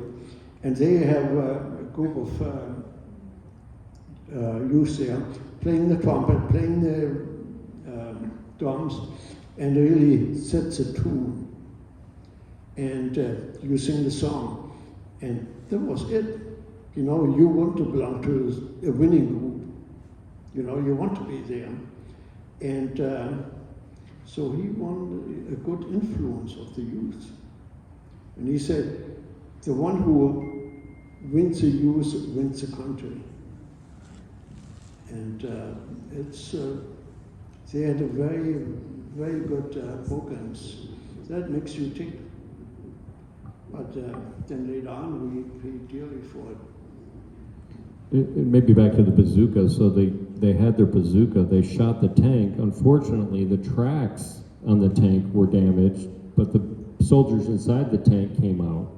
and they have a group of youth there playing the trumpet, playing the drums, and really sets a tune. And you sing the song, and that was it. You want to belong to a winning group. You want to be there. And so he won a good influence of the youth. And he said, the one who wins the youth wins the country. And they had a very, very good programs. That makes you tick. But then later on, we paid dearly for it. Maybe back to the bazooka. So they had their bazooka. They shot the tank. Unfortunately, the tracks on the tank were damaged, but the soldiers inside the tank came out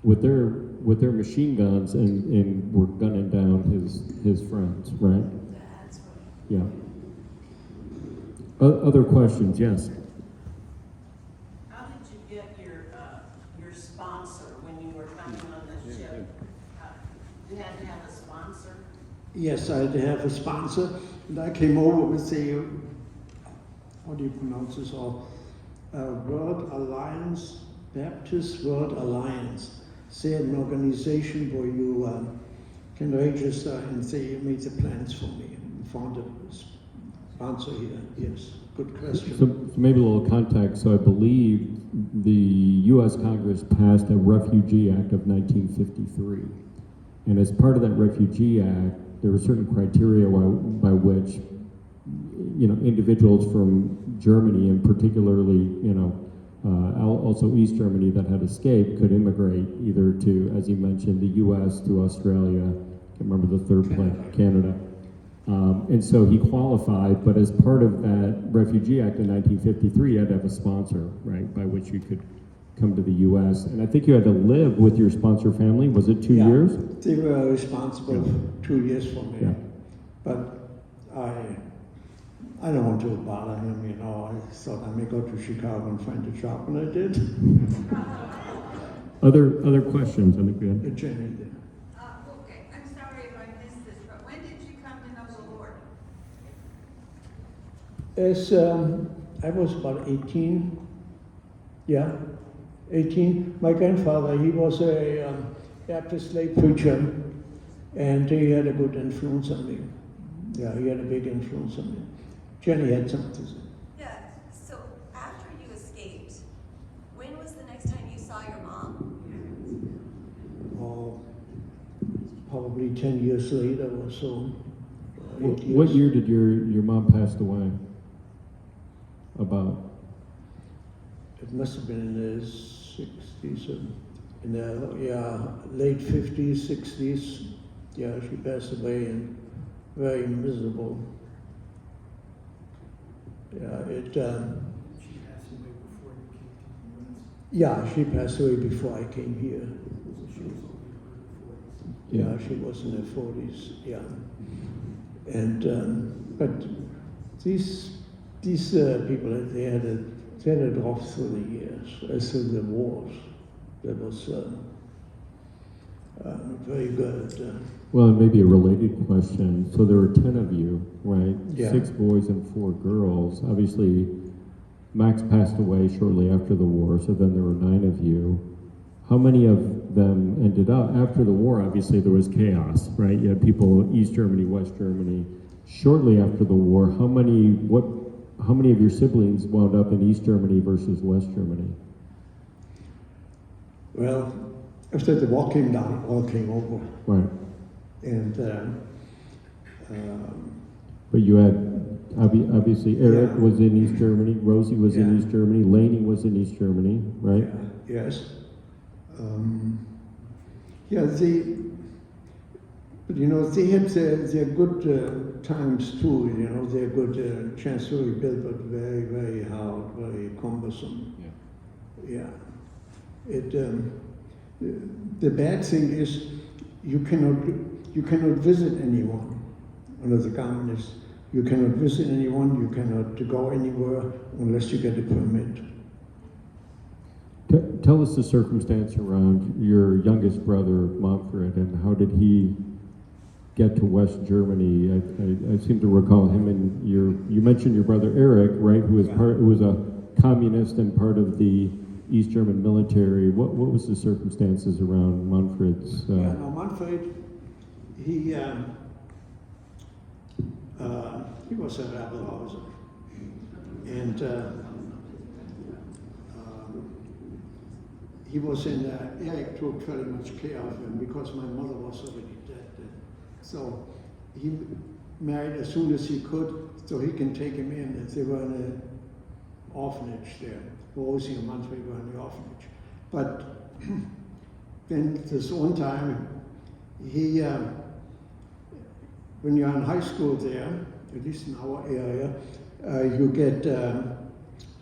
with their machine guns and were gunning down his friends. Right? That's what. Yeah. Other questions? Yes. How did you get your sponsor when you were coming on the ship? You had to have a sponsor? Yes, I had to have a sponsor, and I came over with the, how do you pronounce this all? World Alliance, Baptist World Alliance. They had an organization where you can register, and they made the plans for me and found a sponsor here. Yes, good question. So maybe a little context. So I believe the U.S. Congress passed a Refugee Act of 1953. And as part of that Refugee Act, there were certain criteria by which, individuals from Germany, and particularly, also East Germany that had escaped, could immigrate either to, as you mentioned, the U.S., to Australia, I can't remember the third place, Canada. And so he qualified, but as part of that Refugee Act in 1953, you had to have a sponsor, right, by which you could come to the U.S. And I think you had to live with your sponsor family. Was it 2 years? They were responsible for 2 years for me. Yeah. But I don't want to bother him, I thought I may go to Chicago and find a job, and I did. Other questions? I think we had. Jenny did. Okay, I'm sorry if I missed this, but when did you come to know As I was about 18, yeah, 18. My grandfather, he was a Baptist lay preacher, and he had a good influence on me. Yeah, he had a big influence on me. Jenny had something to say. Yeah, so after you escaped, when was the next time you saw your mom? Oh, probably 10 years later or so. 8 years. What year did your mom pass away? About? It must have been in the 60s, in the late 50s, 60s. Yeah, she passed away and very miserable. Yeah, She passed away before you came to the US. yeah, she passed away before I came here. So she was only in her 40s. Yeah, she was in her 40s. Yeah, and but these people, they had it rough through the years, through the wars. That was very good. Well, and maybe a related question. So there were 10 of you, right? Yeah. 6 boys and 4 girls. Obviously, Max passed away shortly after the war, so then there were 9 of you. How many of them ended up, after the war, obviously there was chaos, right? You had people, East Germany, West Germany. Shortly after the war, how many of your siblings wound up in East Germany versus West Germany? Well, after the war came down, all came over. Right. And But you had, obviously, Eric Yeah. was in East Germany, Rosie was in Yeah. East Germany, Lainey was in East Germany, right? yes. But you know, they had their good times too. You know, their good chance to rebuild, but very, very hard, very cumbersome. Yeah. It. The bad thing is you cannot visit anyone under the communists. You cannot visit anyone. You cannot go anywhere unless you get a permit. Tell us the circumstance around your youngest brother, Manfred, and how did he get to West Germany? I seem to recall him and you mentioned your brother Eric, right, who was a communist and part of the East German military. What was the circumstances around Manfred's? Yeah, no, Manfred, he was a rebel, and he was in. Eric took very much care of him because my mother was already dead then. So he married as soon as he could, so he can take him in. They were in an orphanage there. Rosie and Manfred were in the orphanage. But then this one time, he, when you're in high school there, at least in our area,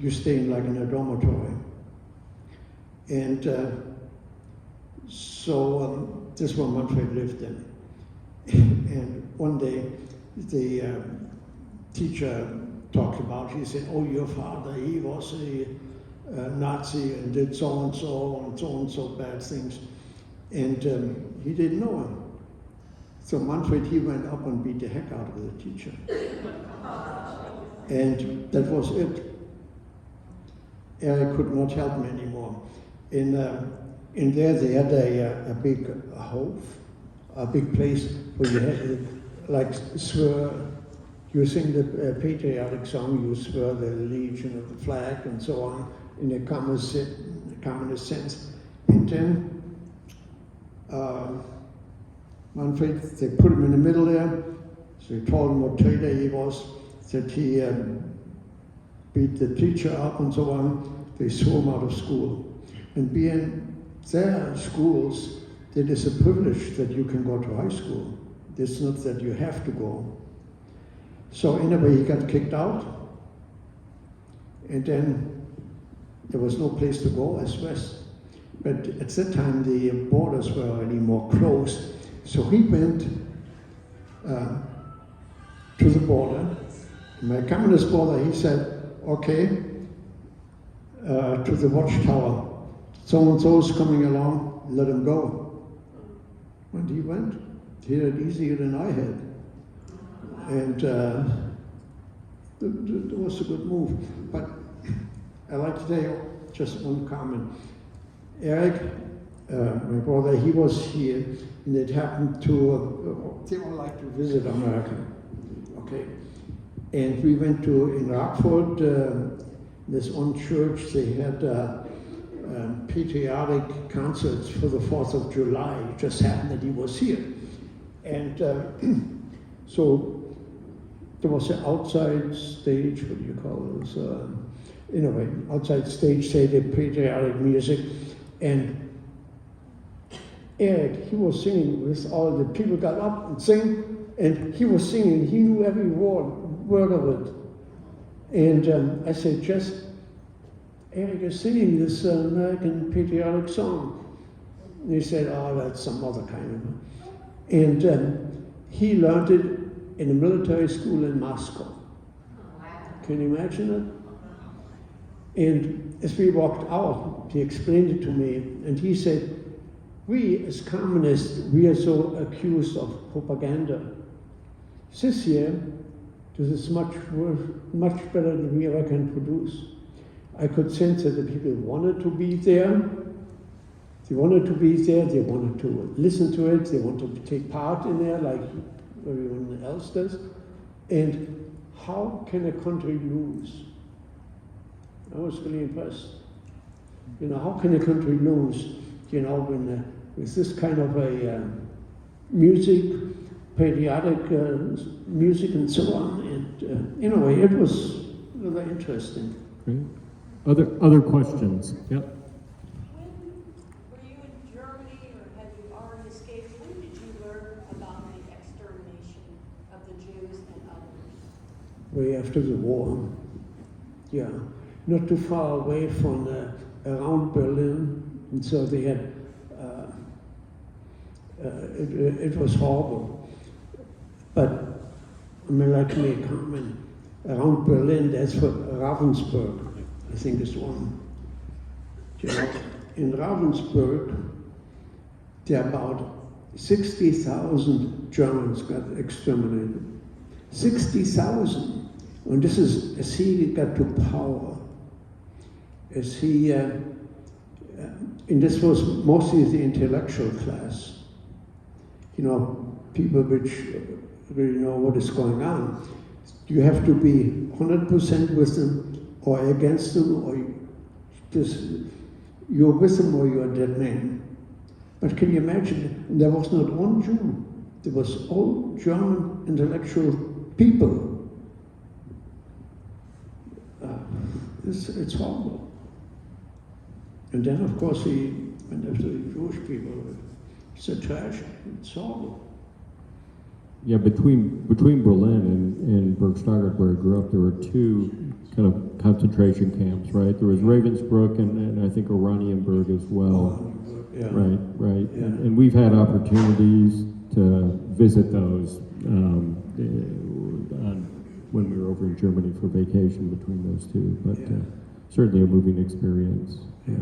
you stay in like in a dormitory. And so this is where Manfred lived in. And one day, the teacher talked about, he said, oh, your father, he was a Nazi and did so-and-so bad things. And he didn't know him. So Manfred, he went up and beat the heck out of the teacher. And that was it. Eric could not help him anymore. In there, they had a big hof, a big place where you had like swear, you sing the patriotic song, you swear the Legion of the flag and so on in a communist sense. And then Manfred, they put him in the middle there, so he told him what traitor he was, that he beat the teacher up and so on. They threw him out of school. And being their schools, it is a privilege that you can go to high school. It's not that you have to go. So anyway, he got kicked out. And then there was no place to go as West. But at that time, the borders were already more closed. So he went to the border. My communist brother, he said, okay, to the watchtower. So-and-so is coming along, let him go. And he went. He had it easier than I had. And That was a good move. But I like to tell you just one comment. Eric, my brother, he was here, and it happened to, they all like to visit America, okay? And we went to, in Rockford, this one church, they had patriotic concerts for the 4th of July. It just happened that he was here. And so there was an outside stage, what do you call this? Anyway, outside stage, they did patriotic music. And Eric, he was singing with all the people got up and sang, and he was singing, he knew every word of it. And I said, just, Eric is singing this American patriotic song. And he said, oh, that's some other kind of. And he learned it in a military school in Moscow. Can you imagine it? And as we walked out, he explained it to me, and he said, we as communists, we are so accused of propaganda. This year, this is much better than we ever can produce. I could sense that the people wanted to be there. They wanted to be there, they wanted to listen to it, they wanted to take part in there like everyone else does. And how can a country lose? I was really impressed. You know, how can a country lose, you know, when with this kind of a music, patriotic music and so on. And anyway, it was really interesting. Great. Other questions? Yep. When were you in Germany, or had you already escaped? When did you learn about the extermination of the Jews and others? Way after the war, yeah. Not too far away from around Berlin, and so they had, it was horrible. But I mean, like me, comment, around Berlin, that's for Ravensburg, I think is one. You know, in Ravensburg, there are about 60,000 Germans got exterminated. 60,000. And this is as he got to power, as he, and this was mostly the intellectual class. You know, people which really know what is going on. You have to be 100% with them or against them, or you're with them or you're a dead man. But can you imagine, there was not one Jew. There was all German intellectual people. It's horrible. And then, of course, he went after the Jewish people. It's a tragedy. It's horrible. Yeah, between Berlin and Bergsteiger, where I grew up, there were two kind of concentration camps, right? There was Ravensbrück and I think Oranienburg as well. Yeah. Right. Yeah. And we've had opportunities to visit those when we were over in Germany for vacation between those two, but Yeah. certainly a moving experience. Yeah.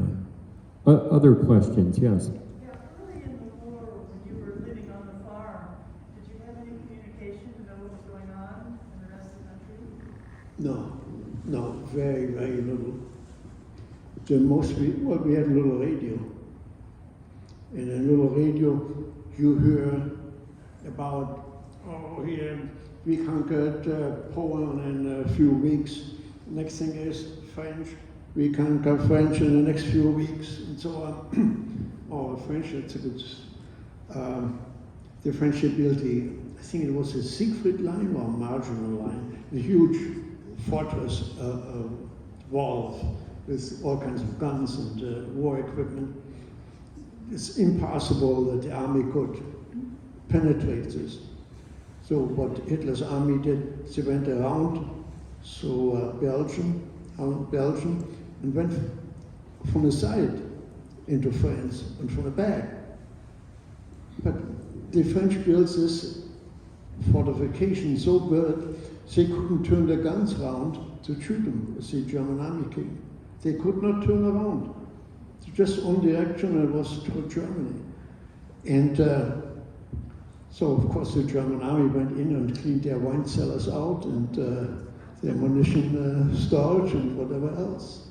Other questions? Yes. Yeah, early in the war, when you were living on the farm, did you have any communication to know what was going on in the rest of the country? No, very, very little. The mostly, well, we had a little radio. And in a little radio, you hear about, here, we conquered Poland in a few weeks. Next thing is French. We conquer French in the next few weeks, and so on. French, it's a good. The French built I think it was a Siegfried line or a marginal line, a huge fortress wall with all kinds of guns and war equipment. It's impossible that the army could penetrate this. So what Hitler's army did, they went around Belgium, and went from the side into France and from the back. But the French built this fortification so good, they couldn't turn their guns around to shoot them as the German army came. They could not turn around. Just one direction, and it was toward Germany. And so, of course, the German army went in and cleaned their wine cellars out, and the ammunition storage and whatever else.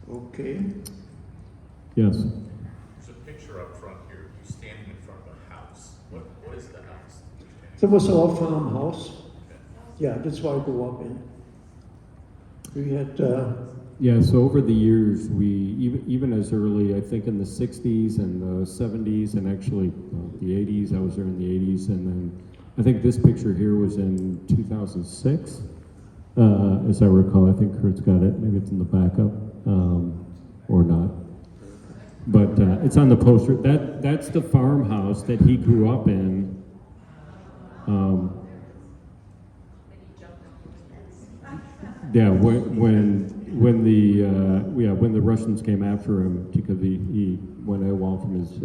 Okay. Yes. There's a picture up front here, you standing in front of a house. What is the house? That was our farmhouse. Yeah, that's why I grew up in. We had, Yeah, so over the years, we, even as early, I think in the 60s and the 70s, and actually the 80s, I was there in the 80s, and then I think this picture here was in 2006, as I recall. I think Kurt's got it, maybe it's in the backup, or not. But it's on the poster. That's the farmhouse that he grew up in. Yeah, when the Russians came after him because he went AWOL from his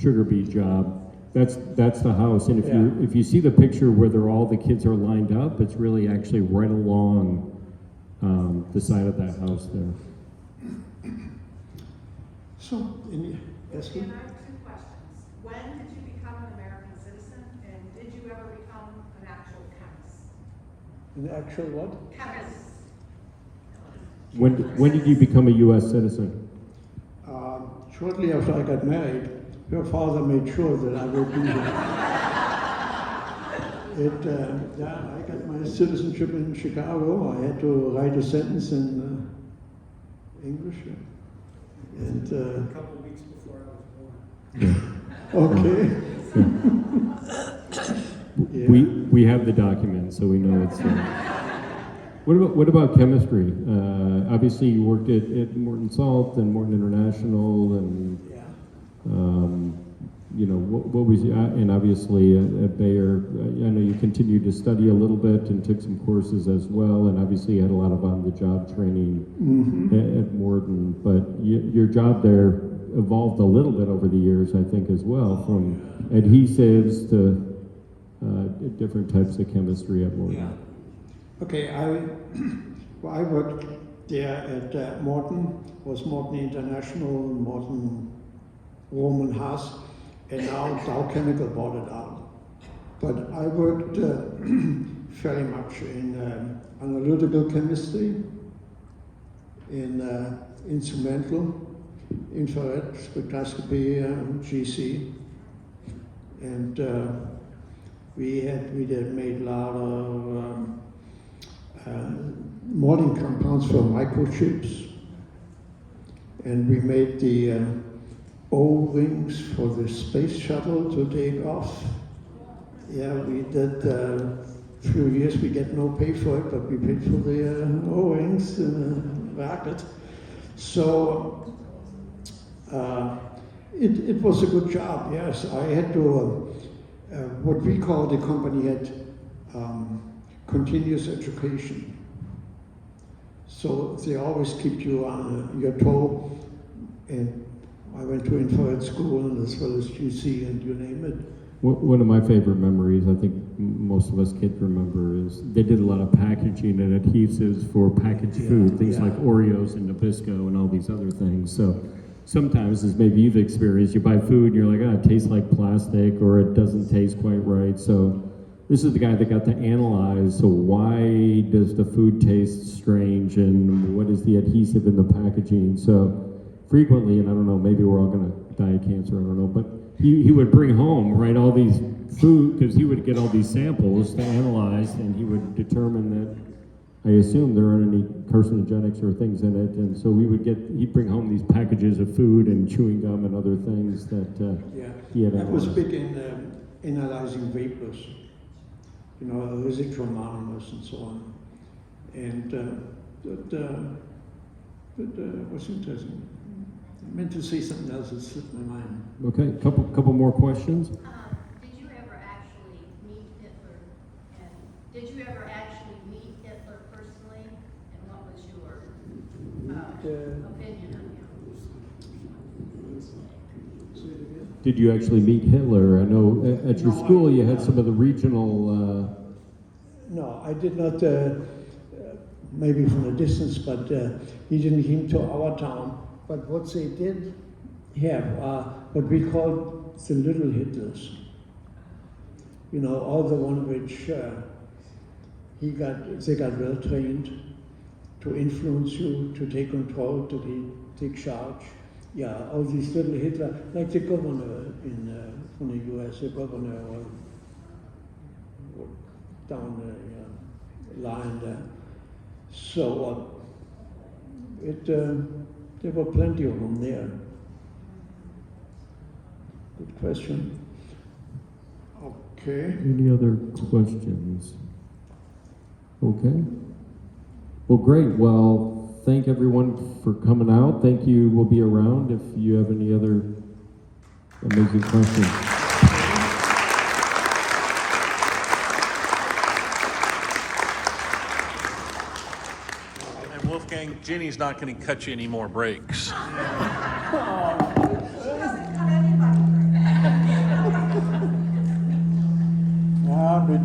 sugar beet job. That's the house, and if you see the picture where all the kids are lined up, it's really actually right along the side of that house there. so, yes, And I have two questions. When did you become an American citizen, and did you ever become an actual chemist? an actual what? Chemist. When did you become a U.S. citizen? Shortly after I got married, her father made sure that I would be there. I got my citizenship in Chicago. I had to write a sentence in English. And A couple of weeks before I was born. okay. Yeah. We have the document, so we know it's. What about chemistry? Obviously, you worked at Morton Salt and Morton International, and you know what was and obviously at Bayer. I know you continued to study a little bit and took some courses as well, and obviously you had a lot of on-the-job training at Morton. But your job there evolved a little bit over the years, I think, as well, from adhesives to different types of chemistry at Morton. Yeah. Okay, I worked there at Morton, was Morton International, Morton Roman Haas, and now Dow Chemical bought it out. But I worked very much in analytical chemistry, in instrumental, infrared spectroscopy, GC, and we made a lot of molding compounds for microchips, and we made the O-rings for the space shuttle to take off. Yeah, we did a few years. We get no pay for it, but we paid for the O-rings in the rocket. So it was a good job. Yes, I had to. What we call the company had continuous education. So they always keep you on your toe. And I went to infrared school and as well as GC and you name it. One of my favorite memories, I think most of us kids remember, is they did a lot of packaging and adhesives for packaged food, things like Oreos and Nabisco and all these other things. So sometimes, as maybe you've experienced, you buy food and you're like, it tastes like plastic or it doesn't taste quite right. So this is the guy that got to analyze, so why does the food taste strange and what is the adhesive in the packaging? So frequently, and I don't know, maybe we're all gonna die of cancer, I don't know, but he would bring home, right, all these food, because he would get all these samples to analyze and he would determine that, I assume there aren't any carcinogenics or things in it, and so he'd bring home these packages of food and chewing gum and other things that he had I was analyzed. big in analyzing vapors, you know, residual monomers and so on. And that was interesting. I meant to say something else that slipped my mind. Okay, couple more questions. Did you ever actually meet Hitler? And did you ever actually meet Hitler personally? And what was your opinion of him? Say it again? Did you actually meet Hitler? I know at your No, school you had some of the regional. No, I did not, maybe from a distance, but he didn't come to our town. But what they did have, what we called the little Hitlers. You know, all the one which they got well trained to influence you, to take control, to take charge. Yeah, all these little Hitler, like the governor from the U.S., the governor down the line there. So there were plenty of them there. Good question. Okay. Any other questions? Okay. Well, great. Well, thank everyone for coming out. Thank you. We'll be around if you have any other amazing questions. And Wolfgang, Ginny's not going to cut you any more breaks. She doesn't cut anybody. Yeah, but